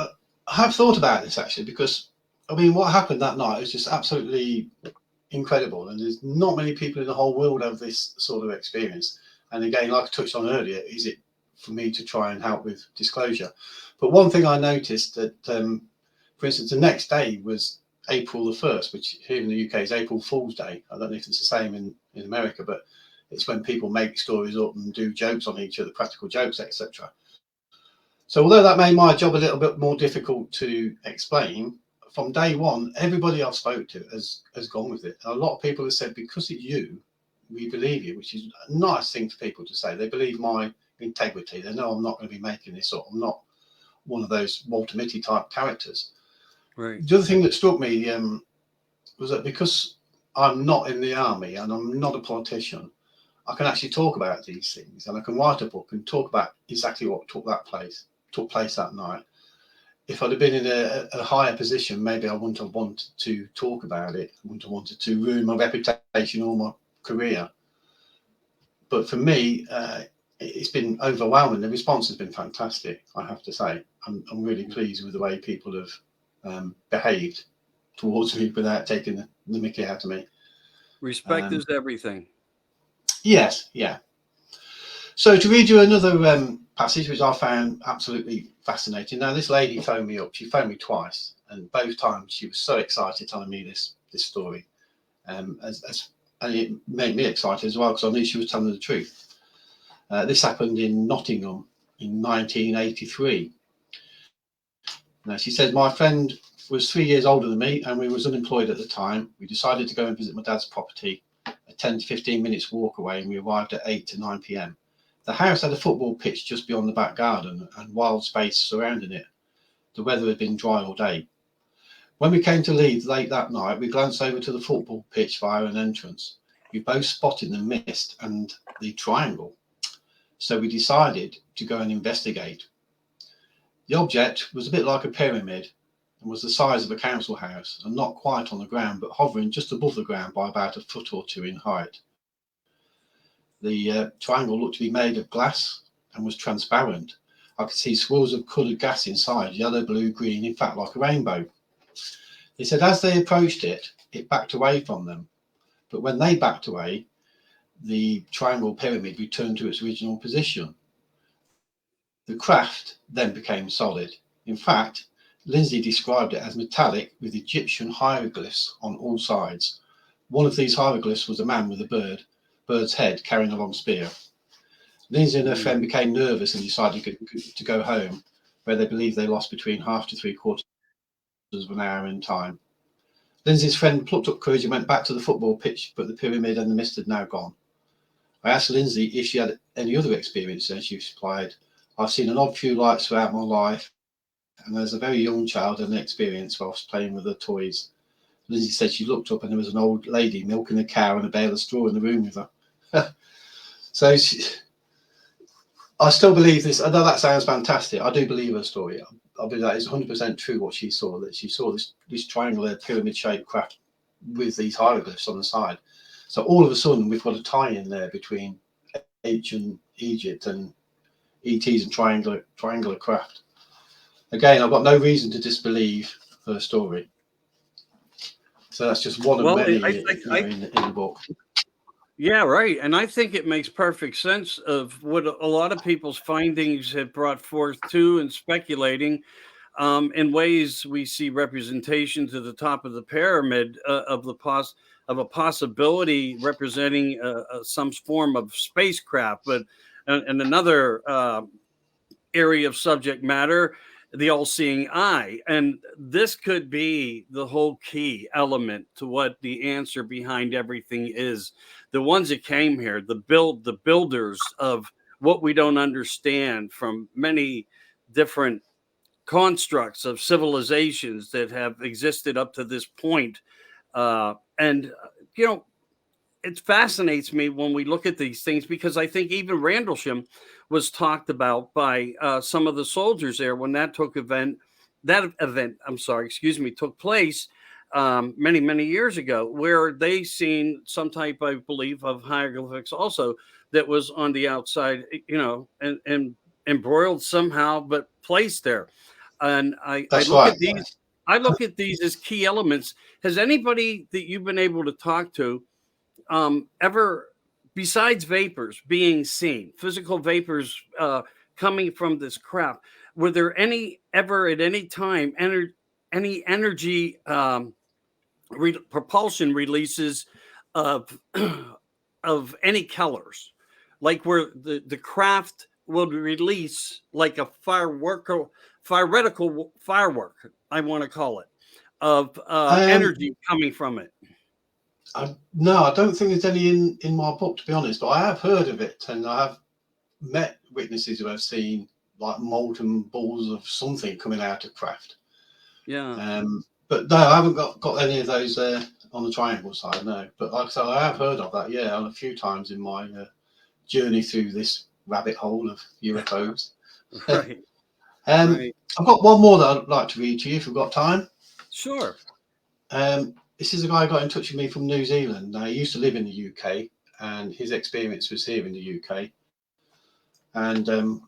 I have thought about this actually, because I mean, what happened that night was just absolutely incredible, and there's not many people in the whole world have this sort of experience. And again, like I touched on earlier, is it for me to try and help with disclosure? But one thing I noticed that, for instance, the next day was April the 1st, which here in the UK is April Fool's Day. I don't know if it's the same in America, but it's when people make stories up and do jokes on each other, practical jokes, etc. So although that made my job a little bit more difficult to explain, from day one, everybody I've spoke to has gone with it. And a lot of people have said, because it's you, we believe you, which is a nice thing for people to say. They believe my integrity. They know I'm not going to be making this up. I'm not one of those Walter Mitty type characters. Right. The other thing that struck me was that because I'm not in the army and I'm not a politician, I can actually talk about these things, and I can write a book and talk about exactly what took place that night. If I'd have been in a higher position, maybe I wouldn't have wanted to talk about it. I wouldn't have wanted to ruin my reputation or my career. But for me, it's been overwhelming. The response has been fantastic, I have to say. I'm really pleased with the way people have behaved towards me without taking the mickey out of me. Respect is everything. Yes, yeah. So to read you another passage which I found absolutely fascinating. Now, this lady phoned me up. She phoned me twice, and both times she was so excited telling me this story. And it made me excited as well, because I knew she was telling the truth. This happened in Nottingham in 1983. Now, she says, my friend was 3 years older than me, and we was unemployed at the time. We decided to go and visit my dad's property, a 10 to 15 minutes walk away, and we arrived at 8 to 9 p.m. The house had a football pitch just beyond the back garden and wild space surrounding it. The weather had been dry all day. When we came to leave late that night, we glanced over to the football pitch via an entrance. We both spotted the mist and the triangle, so we decided to go and investigate. The object was a bit like a pyramid and was the size of a council house, and not quite on the ground, but hovering just above the ground by about a foot or two in height. The triangle looked to be made of glass and was transparent. I could see swirls of coloured gas inside, yellow, blue, green, in fact like a rainbow. They said as they approached it, it backed away from them. But when they backed away, the triangle pyramid returned to its original position. The craft then became solid. In fact, Lindsay described it as metallic with Egyptian hieroglyphs on all sides. One of these hieroglyphs was a man with a bird's head carrying a long spear. Lindsay and her friend became nervous and decided to go home, where they believed they lost between half to 3/4 of an hour in time. Lindsay's friend plucked up courage and went back to the football pitch, but the pyramid and the mist had now gone. I asked Lindsay if she had any other experience, and she replied, I've seen an odd few lights throughout my life, and as a very young child had an experience whilst playing with her toys. Lindsay said she looked up and there was an old lady milking a cow and a bale of straw in the room with her. So I still believe this. I know that sounds fantastic. I do believe her story. I believe that is 100% true what she saw, that she saw this triangular pyramid-shaped craft with these hieroglyphs on the side. So all of a sudden we've got a tie-in there between ancient Egypt and ETs and triangular craft. Again, I've got no reason to disbelieve her story. So that's just one of Well, many in the book. yeah, right. And I think it makes perfect sense of what a lot of people's findings have brought forth too, and speculating. In ways we see representation to the top of the pyramid of a possibility representing some form of spacecraft, but and another area of subject matter, the all-seeing eye. And this could be the whole key element to what the answer behind everything is. The ones that came here, the builders of what we don't understand, from many different constructs of civilizations that have existed up to this point. And you know, it fascinates me when we look at these things, because I think even Randlesham was talked about by some of the soldiers there when that event, I'm sorry, excuse me, took place many years ago, where they seen some type, I believe, of hieroglyphics also that was on the outside, and embroiled somehow, but placed there. And I That's look right. at these. I look at these as key elements. Has anybody that you've been able to talk to ever, besides vapors being seen, physical vapors coming from this craft, were there any ever at any time any energy propulsion releases of of any colors, like where the craft will release like a firework, I want to call it, of Um, energy coming from it? no, I don't think there's any in my book, to be honest, but I have heard of it, and I have met witnesses who have seen like molten balls of something coming out of craft. Yeah. But no, I haven't got any of those on the triangle side, no. But like I said, I have heard of that, yeah, on a few times in my journey through this rabbit hole of UFOs. Right. um, Right. I've got one more that I'd like to read to you if we've got time. Sure. This is a guy who got in touch with me from New Zealand. Now, he used to live in the UK, and his experience was here in the UK. And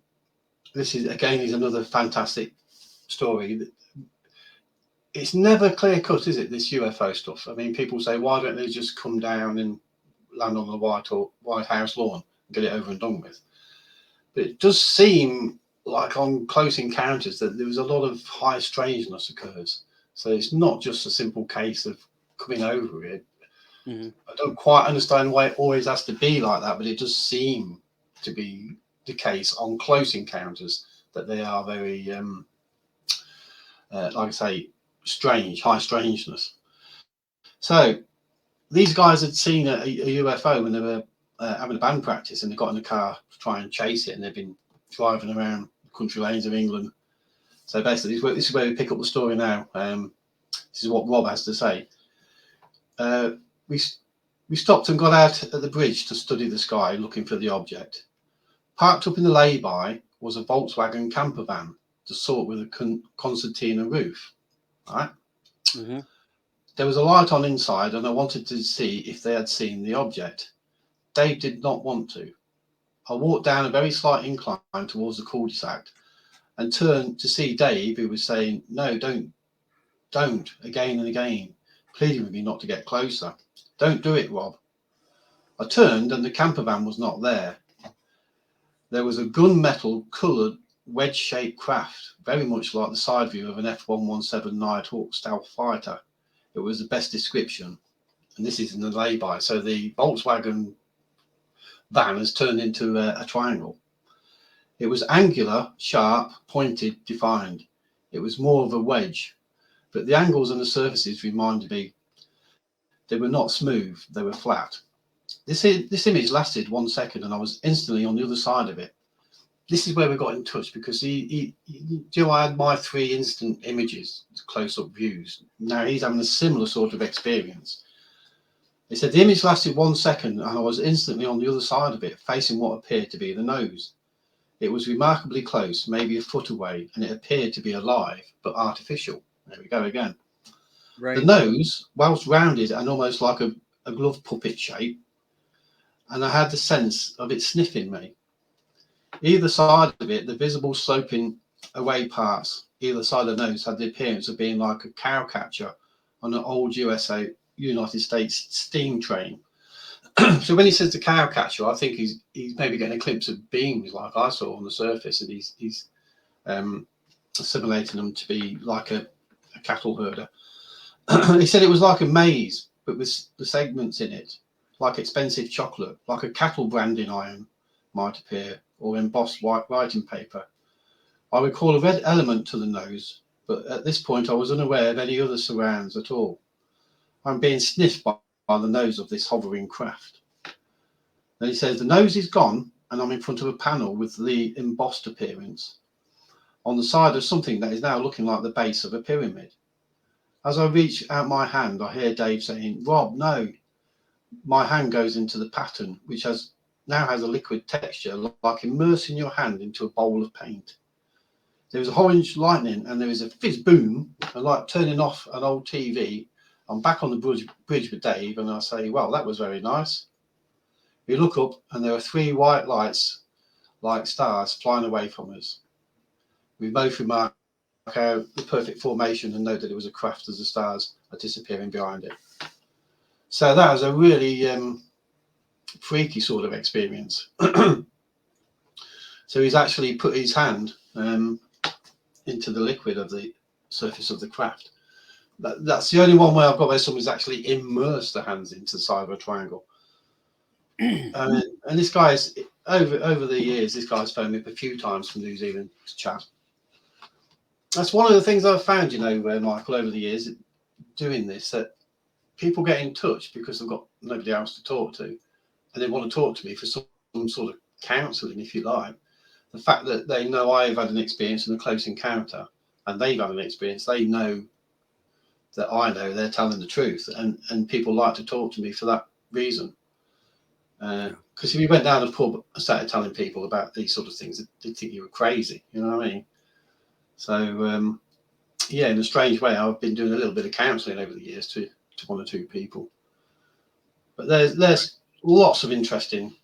this is another fantastic story. It's never clear cut, is it? This UFO stuff. I mean, people say, why don't they just come down and land on the White House lawn and get it over and done with? But it does seem like on close encounters that there was a lot of high strangeness occurs. So it's not just a simple case of coming over it. Hmm. I don't quite understand why it always has to be like that, but it does seem to be the case on close encounters that they are very, like I say, strange, high strangeness. So these guys had seen a UFO when they were having a band practice, and they got in the car to try and chase it, and they've been driving around country lanes of England. So basically, this is where we pick up the story now. This is what Rob has to say. We stopped and got out at the bridge to study the sky, looking for the object. Parked up in the lay-by was a Volkswagen camper van, the sort with a concertina roof. Right? Hmm. There was a light on inside, and I wanted to see if they had seen the object. Dave did not want to. I walked down a very slight incline towards the cul-de-sac and turned to see Dave, who was saying, "No, don't," again and again, pleading with me not to get closer. "Don't do it, Rob." I turned, and the camper van was not there. There was a gunmetal coloured wedge-shaped craft, very much like the side view of an F-117 Nighthawk stealth fighter. It was the best description, and this is in the lay-by. So the Volkswagen van has turned into a triangle. It was angular, sharp, pointed, defined. It was more of a wedge, but the angles and the surfaces reminded me they were not smooth, they were flat. This image lasted 1 second, and I was instantly on the other side of it. This is where we got in touch, because I had my 3 instant images, close-up views. Now he's having a similar sort of experience. He said the image lasted 1 second, and I was instantly on the other side of it, facing what appeared to be the nose. It was remarkably close, maybe a foot away, and it appeared to be alive, but artificial. There we go again. The Right. nose, whilst rounded and almost like a glove puppet shape, and I had the sense of it sniffing me. Either side of it, the visible sloping away parts, either side of the nose, had the appearance of being like a cow catcher on an old United States steam train. So when he says the cow catcher, I think he's maybe getting a glimpse of beings like I saw on the surface, and he's assimilating them to be like a cattle herder. He said it was like a maze, but with the segments in it, like expensive chocolate, like a cattle branding iron might appear, or embossed white writing paper. I recall a red element to the nose, but at this point I was unaware of any other surrounds at all. I'm being sniffed by the nose of this hovering craft. Then he says the nose is gone, and I'm in front of a panel with the embossed appearance on the side of something that is now looking like the base of a pyramid. As I reach out my hand, I hear Dave saying, "Rob, no." my hand goes into the pattern, which now has a liquid texture, like immersing your hand into a bowl of paint. There was a orange lightning, and there was a fizz boom, and like turning off an old TV. I'm back on the bridge with Dave, and I say, well, that was very nice. We look up, and there are 3 white lights, like stars, flying away from us. We both remark out the perfect formation and know that it was a craft as the stars are disappearing behind it. So that was a really freaky sort of experience. So he's actually put his hand into the liquid of the surface of the craft. That's the only one where I've got where someone's actually immersed their hands into the side of a triangle. And this guy's over the years, this guy's phoned me up a few times from New Zealand to chat. That's one of the things I've found, Michael, over the years doing this, that people get in touch because they've got nobody else to talk to, and they want to talk to me for some sort of counselling, if you like. The fact that they know I've had an experience and a close encounter, and they've had an experience, they know that I know they're telling the truth, and people like to talk to me for that reason. Because if you went down a pub and started telling people about these sort of things, they'd think you were crazy, you know what I mean? So, yeah, in a strange way, I've been doing a little bit of counselling over the years to 1 or 2 people. But there's lots of interesting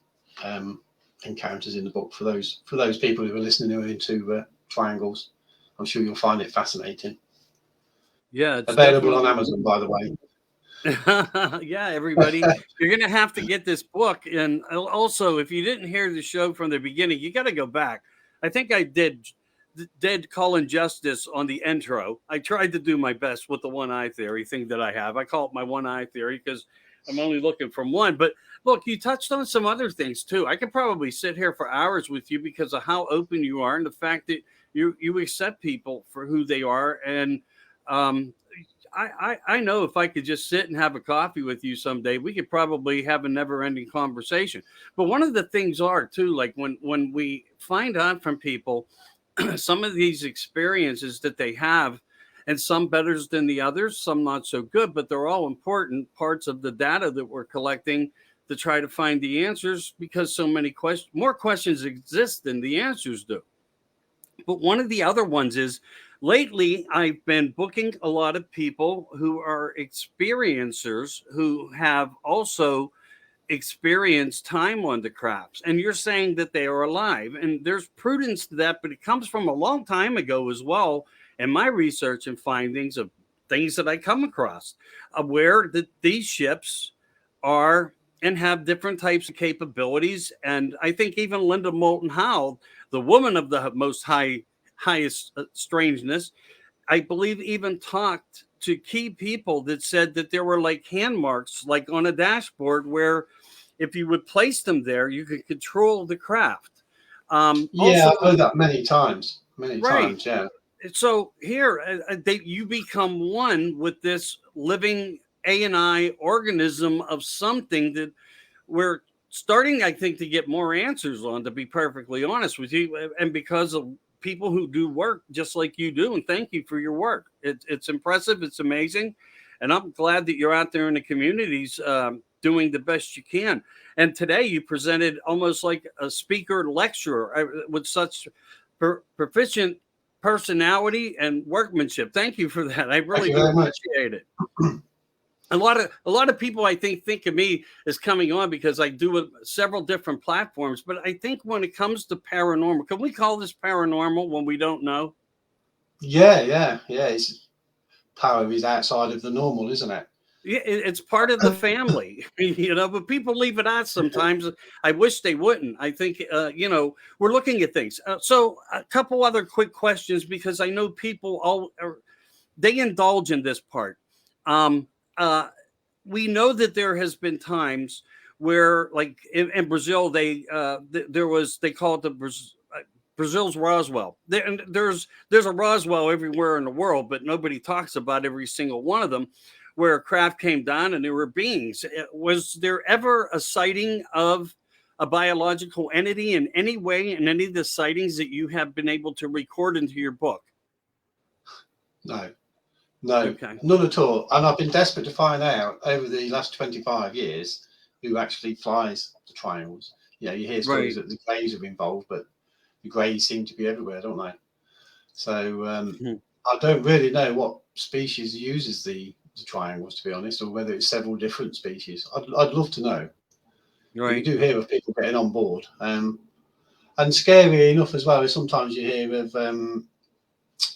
encounters in the book for those people who are listening who are into triangles. I'm sure you'll find it fascinating. Yeah, it's available on Amazon, by the way. Yeah, everybody, you're gonna have to get this book. And also, if you didn't hear the show from the beginning, you got to go back. I think I did Colin justice on the intro. I tried to do my best with the one eye theory thing that I have. I call it my one eye theory because I'm only looking from one. But look, you touched on some other things too. I could probably sit here for hours with you because of how open you are and the fact that you accept people for who they are. And I know if I could just sit and have a coffee with you someday, we could probably have a never ending conversation. But one of the things are too, like when we find out from people some of these experiences that they have, and some better than the others, some not so good, but they're all important parts of the data that we're collecting to try to find the answers, because so many more questions exist than the answers do. But one of the other ones is, lately I've been booking a lot of people who are experiencers who have also experienced time on the crafts, and you're saying that they are alive, and there's prudence to that, but it comes from a long time ago as well, and my research and findings of things that I come across, aware that these ships are and have different types of capabilities. And I think even Linda Moulton Howe, the woman of the highest strangeness, I believe even talked to key people that said that there were like hand marks, like on a dashboard, where if you would place them there, you could control the craft. Yeah, also, I've heard that many times. Times, yeah. So here, you become one with this living A&I organism of something that we're starting, I think, to get more answers on, to be perfectly honest with you. And because of people who do work just like you do, and thank you for your work. It's impressive. It's amazing. And I'm glad that you're out there in the communities doing the best you can. And today you presented almost like a speaker lecturer with such proficient personality and workmanship. Thank you for that. I really do appreciate it. A lot of people, I think of me as coming on because I do several different platforms. But I think when it comes to paranormal, can we call this paranormal when we don't know? Yeah. It's power is outside of the normal, isn't it? Yeah, it's part of the family, but people leave it out sometimes. I wish they wouldn't. I think, we're looking at things. So a couple other quick questions, because I know people they indulge in this part. We know that there has been times where, like in Brazil, they call it Brazil's Roswell. There's a Roswell everywhere in the world, but nobody talks about every single one of them, where a craft came down and there were beings. Was there ever a sighting of a biological entity in any way in any of the sightings that you have been able to record into your book? No, okay. None at all. And I've been desperate to find out over the last 25 years who actually flies the triangles. You know, you hear Right. stories that the Greys are involved, but the Greys seem to be everywhere, don't they? So I don't really know what species uses the triangles, to be honest, or whether it's several different species. I'd love to know. But you Right. do hear of people getting on board. And scary enough as well is sometimes you hear of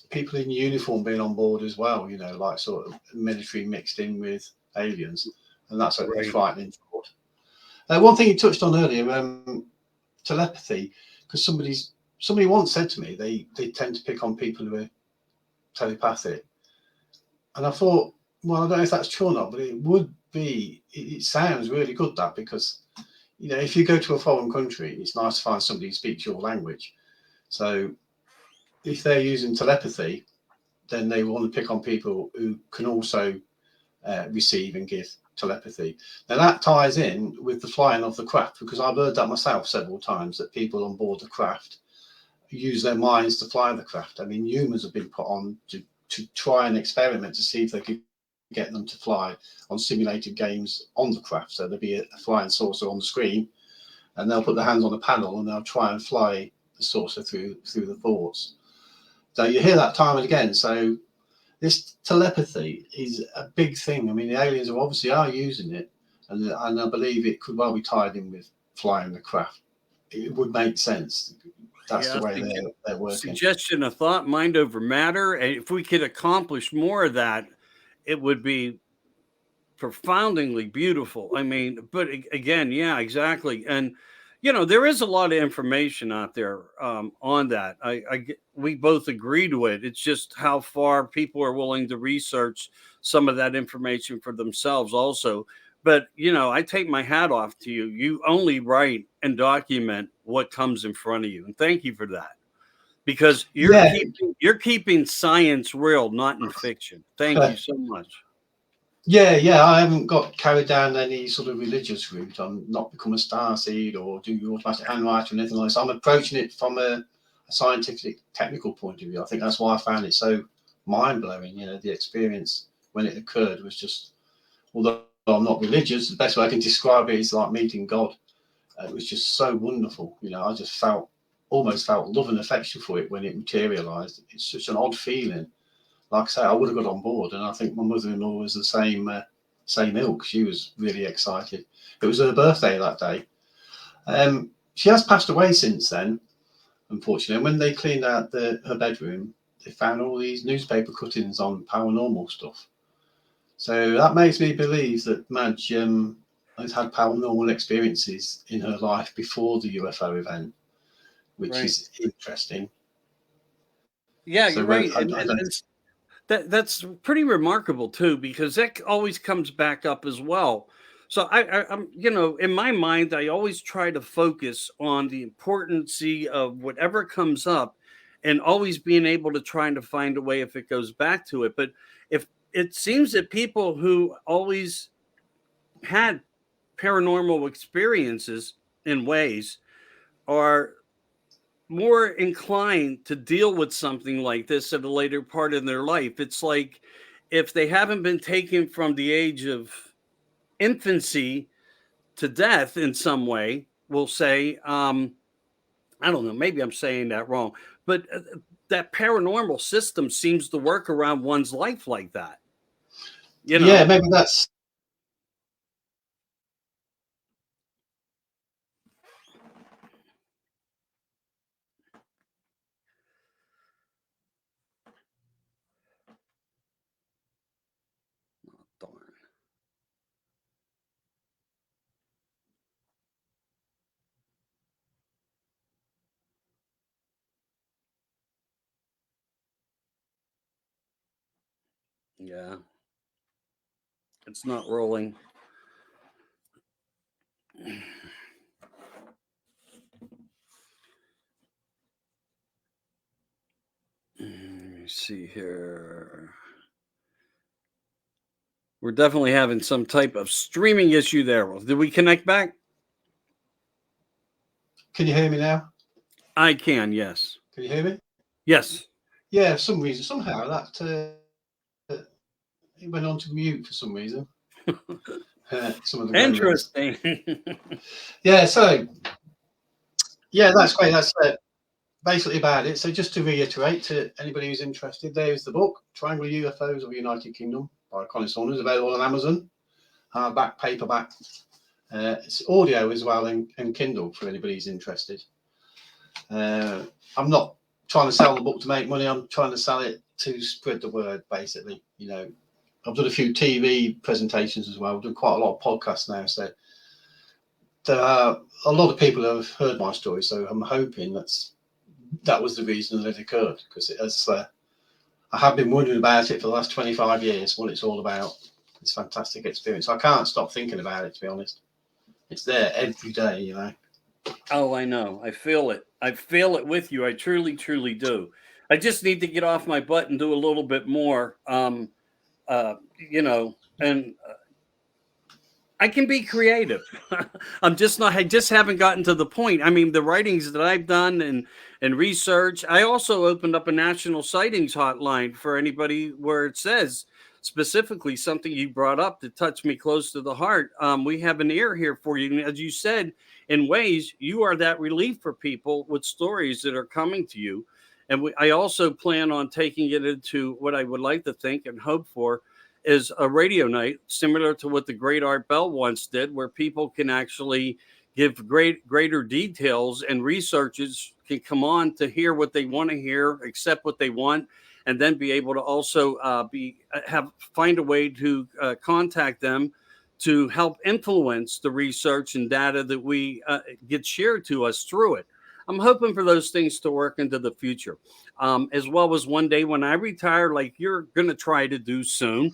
people in uniform being on board as well, you know, like sort of military mixed in with aliens. And that's a Right. frightening thought. One thing you touched on earlier, telepathy, because somebody once said to me they tend to pick on people who are telepathic. And I thought, well, I don't know if that's true or not, but it would be, it sounds really good, that, because, you know, if you go to a foreign country, it's nice to find somebody who speaks your language. So if they're using telepathy, then they want to pick on people who can also receive and give telepathy. Now that ties in with the flying of the craft, because I've heard that myself several times, that people on board the craft use their minds to fly the craft. I mean, humans have been put on to try and experiment to see if they could get them to fly on simulated games on the craft. So there'll be a flying saucer on the screen, and they'll put their hands on a panel and they'll try and fly the saucer through the thoughts. So you hear that time and again. So this telepathy is a big thing. I mean, the aliens obviously are using it, and I believe it could well be tied in with flying the craft. It would make sense. That's Yeah. the way they're working. Suggestion of thought, mind over matter. And if we could accomplish more of that, it would be profoundingly beautiful. I mean, but again, yeah, exactly. And there is a lot of information out there on that. We both agree to it. It's just how far people are willing to research some of that information for themselves, also. But I take my hat off to you. You only write and document what comes in front of you, and thank you for that, because Yeah. you're keeping science real, not in fiction. Thank you so much. Yeah. I haven't got carried down any sort of religious route. I'm not become a starseed or do automatic handwriting or anything like that. So I'm approaching it from a scientific, technical point of view. I think that's why I found it so mind blowing. You know, the experience when it occurred was just, although I'm not religious, the best way I can describe it is like meeting God. It was just so wonderful. You know, I just almost felt love and affection for it when it materialized. It's such an odd feeling. Like I say, I would have got on board, and I think my mother-in-law was the same ilk. She was really excited. It was her birthday that day. She has passed away since then, unfortunately. And when they cleaned out her bedroom, they found all these newspaper cuttings on paranormal stuff. So that makes me believe that Madge has had paranormal experiences in her life before the UFO event, which Right. is interesting. Yeah, So you're right. I don't. That's pretty remarkable too, because that always comes back up as well. So I'm, in my mind, I always try to focus on the importance of whatever comes up, and always being able to try to find a way if it goes back to it. But if it seems that people who always had paranormal experiences in ways are more inclined to deal with something like this at a later part in their life. It's like if they haven't been taken from the age of infancy to death in some way, we'll say, I don't know, maybe I'm saying that wrong, but that paranormal system seems to work around one's life like that, you Yeah, know? maybe that's. Darn. Yeah, it's not rolling. Let me see here. We're definitely having some type of streaming issue there. Did we connect back? Can you hear me now? I can, yes. Can you hear me? Yes. Yeah, for some reason, somehow that it went on to mute for some reason. some of the gremlins. Interesting. Yeah, so yeah, that's great. That's basically about it. So just to reiterate to anybody who's interested, there's the book, Triangular UFOs of the United Kingdom by Colin Saunders, available on Amazon, hardback, paperback. It's audio as well, and Kindle for anybody who's interested. I'm not trying to sell the book to make money. I'm trying to sell it to spread the word, basically. You know, I've done a few TV presentations as well. I've done quite a lot of podcasts now, so there are a lot of people who have heard my story. So I'm hoping that was the reason that it occurred, because I have been wondering about it for the last 25 years, what it's all about. It's a fantastic experience. I can't stop thinking about it, to be honest. It's there every day, you know. Oh, I know. I feel it. I feel it with you. I truly, truly do. I just need to get off my butt and do a little bit more. And I can be creative. I'm just not. I just haven't gotten to the point. I mean, the writings that I've done and research. I also opened up a national sightings hotline for anybody where it says specifically something you brought up that touched me close to the heart. We have an ear here for you, and as you said, in ways you are that relief for people with stories that are coming to you. And I also plan on taking it into what I would like to think and hope for is a radio night, similar to what the great Art Bell once did, where people can actually give greater details, and researchers can come on to hear what they want to hear, accept what they want, and then be able to also find a way to contact them to help influence the research and data that we get shared to us through it. I'm hoping for those things to work into the future, as well as one day when I retire, like you're going to try to do soon.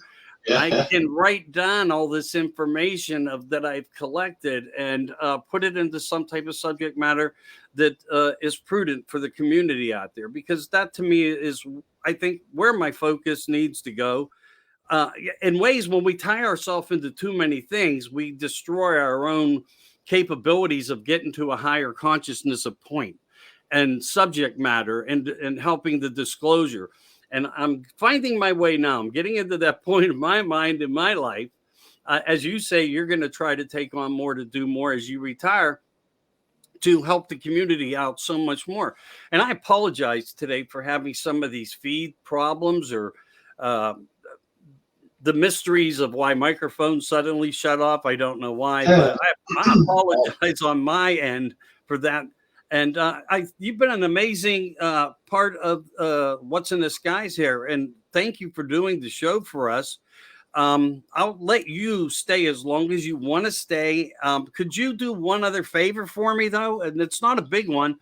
I Yeah. can write down all this information that I've collected and put it into some type of subject matter that is prudent for the community out there, because that to me is, I think, where my focus needs to go. In ways, when we tie ourselves into too many things, we destroy our own capabilities of getting to a higher consciousness of point and subject matter and helping the disclosure. And I'm finding my way now. I'm getting into that point of my mind in my life. As you say, you're going to try to take on more, to do more as you retire, to help the community out so much more. And I apologize today for having some of these feed problems, or uh, the mysteries of why microphones suddenly shut off. I don't know why, but I apologize on my end for that. And you've been an amazing part of What's in the Skies here. And thank you for doing the show for us. I'll let you stay as long as you want to stay. Could you do one other favor for me, though? And it's not a big one.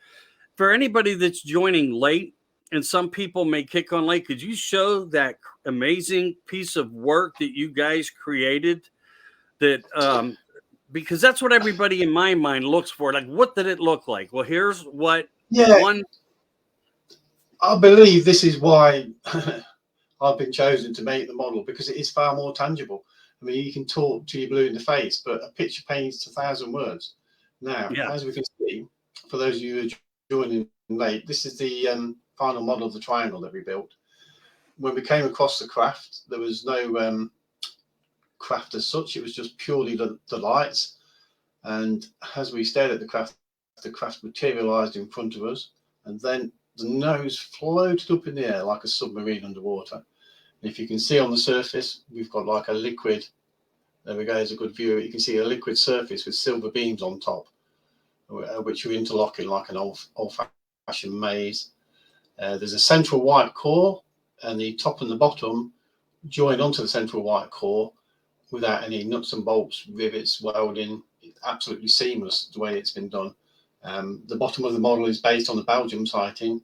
For anybody that's joining late, and some people may kick on late, could you show that amazing piece of work that you guys created? That because that's what everybody in my mind looks for. Like, what did it look like? Well, here's what one. I believe this is why I've been chosen to make the model, because it is far more tangible. I mean, you can talk to your blue in the face, but a picture paints 1,000 words. Now, as we can see, for those of you who are joining late, this is the final model of the triangle that we built. When we came across the craft, there was no craft as such. It was just purely the lights. And as we stared at the craft materialized in front of us, and then the nose floated up in the air like a submarine underwater. And if you can see on the surface, we've got like a liquid. There we go. There's a good view. You can see a liquid surface with silver beams on top, which are interlocking like an old-fashioned maze. There's a central white core, and the top and the bottom join onto the central white core without any nuts and bolts, rivets, welding. It's absolutely seamless the way it's been done. The bottom of the model is based on the Belgium sighting.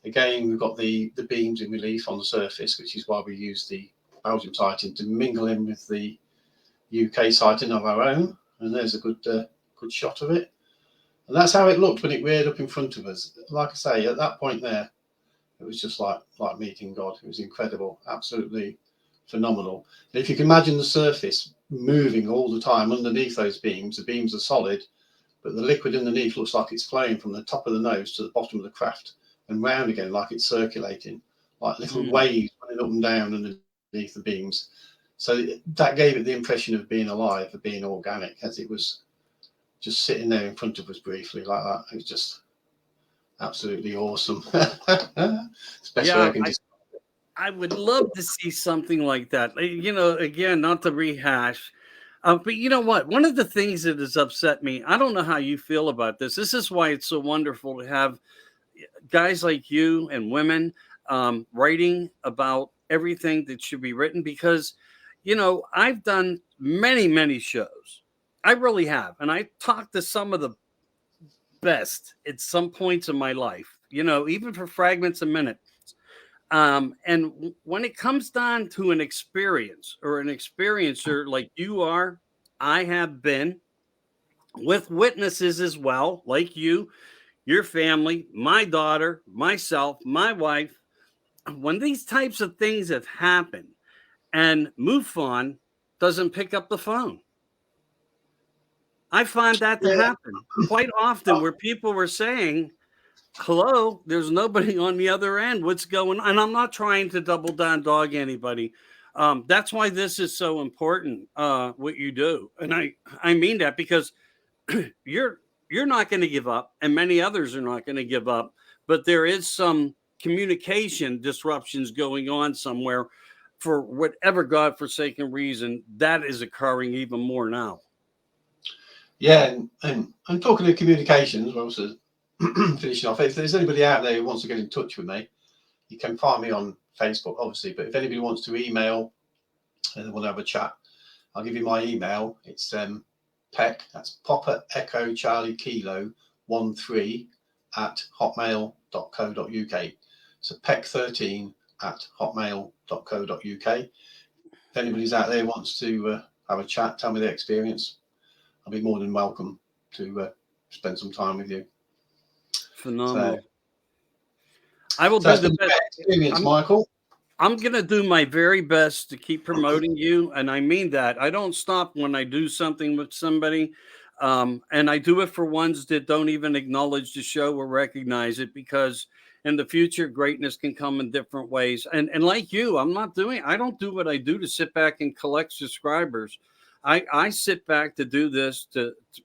Again, we've got the beams in relief on the surface, which is why we use the Belgium sighting to mingle in with the UK sighting of our own. And there's a good shot of it. And that's how it looked when it reared up in front of us. Like I say, at that point there, it was just like meeting God. It was incredible, absolutely phenomenal. And if you can imagine the surface moving all the time underneath those beams, the beams are solid, but the liquid underneath looks like it's flowing from the top of the nose to the bottom of the craft and round again, like it's circulating, like little waves running up and down underneath the beams. So that gave it the impression of being alive, of being organic, as it was just sitting there in front of us briefly like that. It was just absolutely awesome. It's the best way I Yeah, can describe it. I would love to see something like that. Again, not to rehash, but you know what? One of the things that has upset me, I don't know how you feel about this. This is why it's so wonderful to have guys like you and women writing about everything that should be written because, I've done many, many shows. I really have. And I talked to some of the best at some points in my life, even for fragments a minute. When it comes down to an experience or an experiencer like you are, I have been with witnesses as well, like you, your family, my daughter, myself, my wife. When these types of things have happened and MUFON doesn't pick up the phone, I find that to Yeah. happen quite often where people were saying, hello, there's nobody on the other end. What's going on? And I'm not trying to double down dog anybody. That's why this is so important, what you do. And I mean that because you're not going to give up, and many others are not going to give up. But there is some communication disruptions going on somewhere for whatever godforsaken reason that is occurring even more now. Yeah, and talking of communications, well, so finishing off, if there's anybody out there who wants to get in touch with me, you can find me on Facebook, obviously. But if anybody wants to email and they want to have a chat, I'll give you my email. It's Peck, that's Papa Echo Charlie Kilo 13 at hotmail.co.uk. So Peck13 at hotmail.co.uk. If anybody's out there wants to have a chat, tell me their experience, I'll be more than welcome to spend some time with you. Phenomenal. I will So do the best. Experience, Michael. I'm going to do my very best to keep promoting you. And I mean that. I don't stop when I do something with somebody. And I do it for ones that don't even acknowledge the show or recognize it, because in the future, greatness can come in different ways. And like you, I don't do what I do to sit back and collect subscribers. I sit back to do this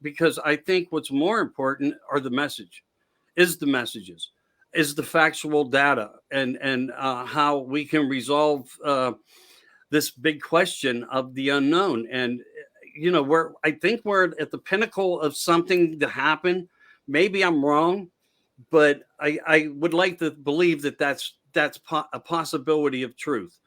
because I think what's more important are the messages, is the factual data, and how we can resolve this big question of the unknown. And I think we're at the pinnacle of something to happen. Maybe I'm wrong, but I would like to believe that that's a possibility of truth.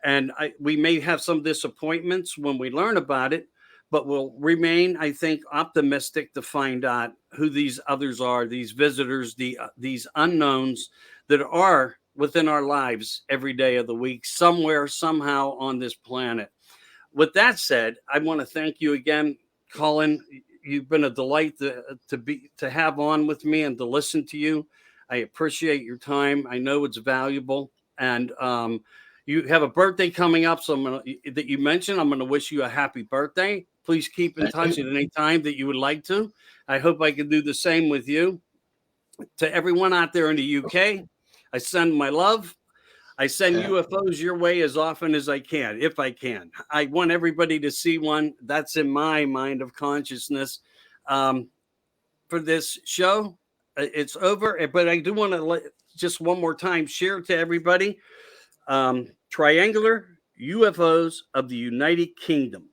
And we may have some disappointments when we learn about it, but we'll remain, I think, optimistic to find out who these others are, these visitors, these unknowns that are within our lives every day of the week, somewhere, somehow on this planet. With that said, I want to thank you again, Colin. You've been a delight to have on with me and to listen to you. I appreciate your time. I know it's valuable. And you have a birthday coming up, so that you mentioned. I'm going to wish you a happy birthday. Please keep in touch at any time that you would like to. I hope I can do the same with you. To everyone out there in the UK, I send my love. I send UFOs your way as often as I can, if I can. I want everybody to see one. That's in my mind of consciousness. For this show, it's over. But I do want to just one more time share to everybody. Triangular UFOs of the United Kingdom,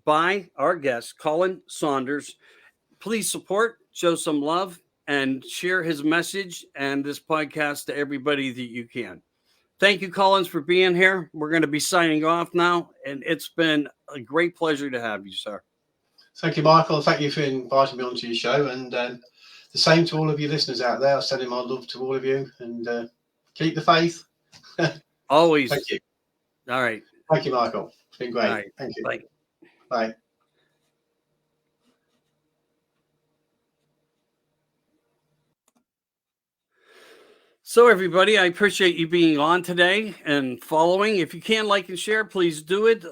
by our guest, Colin Saunders. Please support, show some love, and share his message and this podcast to everybody that you can. Thank you, Collins, for being here. We're going to be signing off now, and it's been a great pleasure to have you, sir. Thank you, Michael. Thank you for inviting me onto your show, and the same to all of your listeners out there. I'm sending my love to all of you, and keep the faith. Always. Thank you. All right. Thank you, Michael. It's been great. Right. Thank you. Bye. Bye. So, everybody, I appreciate you being on today and following. If you can like and share, please do it.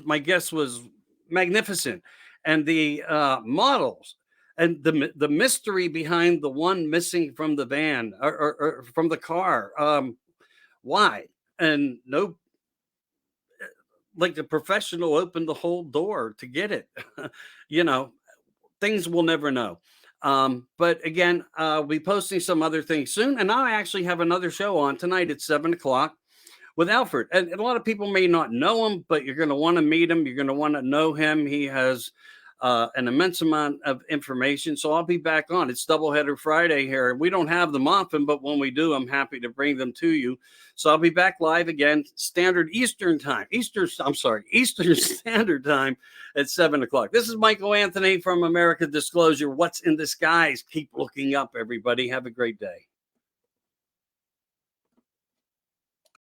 My guest was magnificent, and the models and the mystery behind the one missing from the van or from the car. Why? And no, like the professional opened the whole door to get it. You know, things we'll never know. But again, I'll be posting some other things soon. And I actually have another show on tonight at 7 o'clock with Alfred. And a lot of people may not know him, but you're going to want to meet him. You're going to want to know him. He has an immense amount of information. So I'll be back on. It's Doubleheader Friday here. We don't have them often, but when we do, I'm happy to bring them to you. So I'll be back live again, Eastern Standard Time at 7 o'clock. This is Michael Anthony from America Disclosure. What's in the skies? Keep looking up, everybody. Have a great day.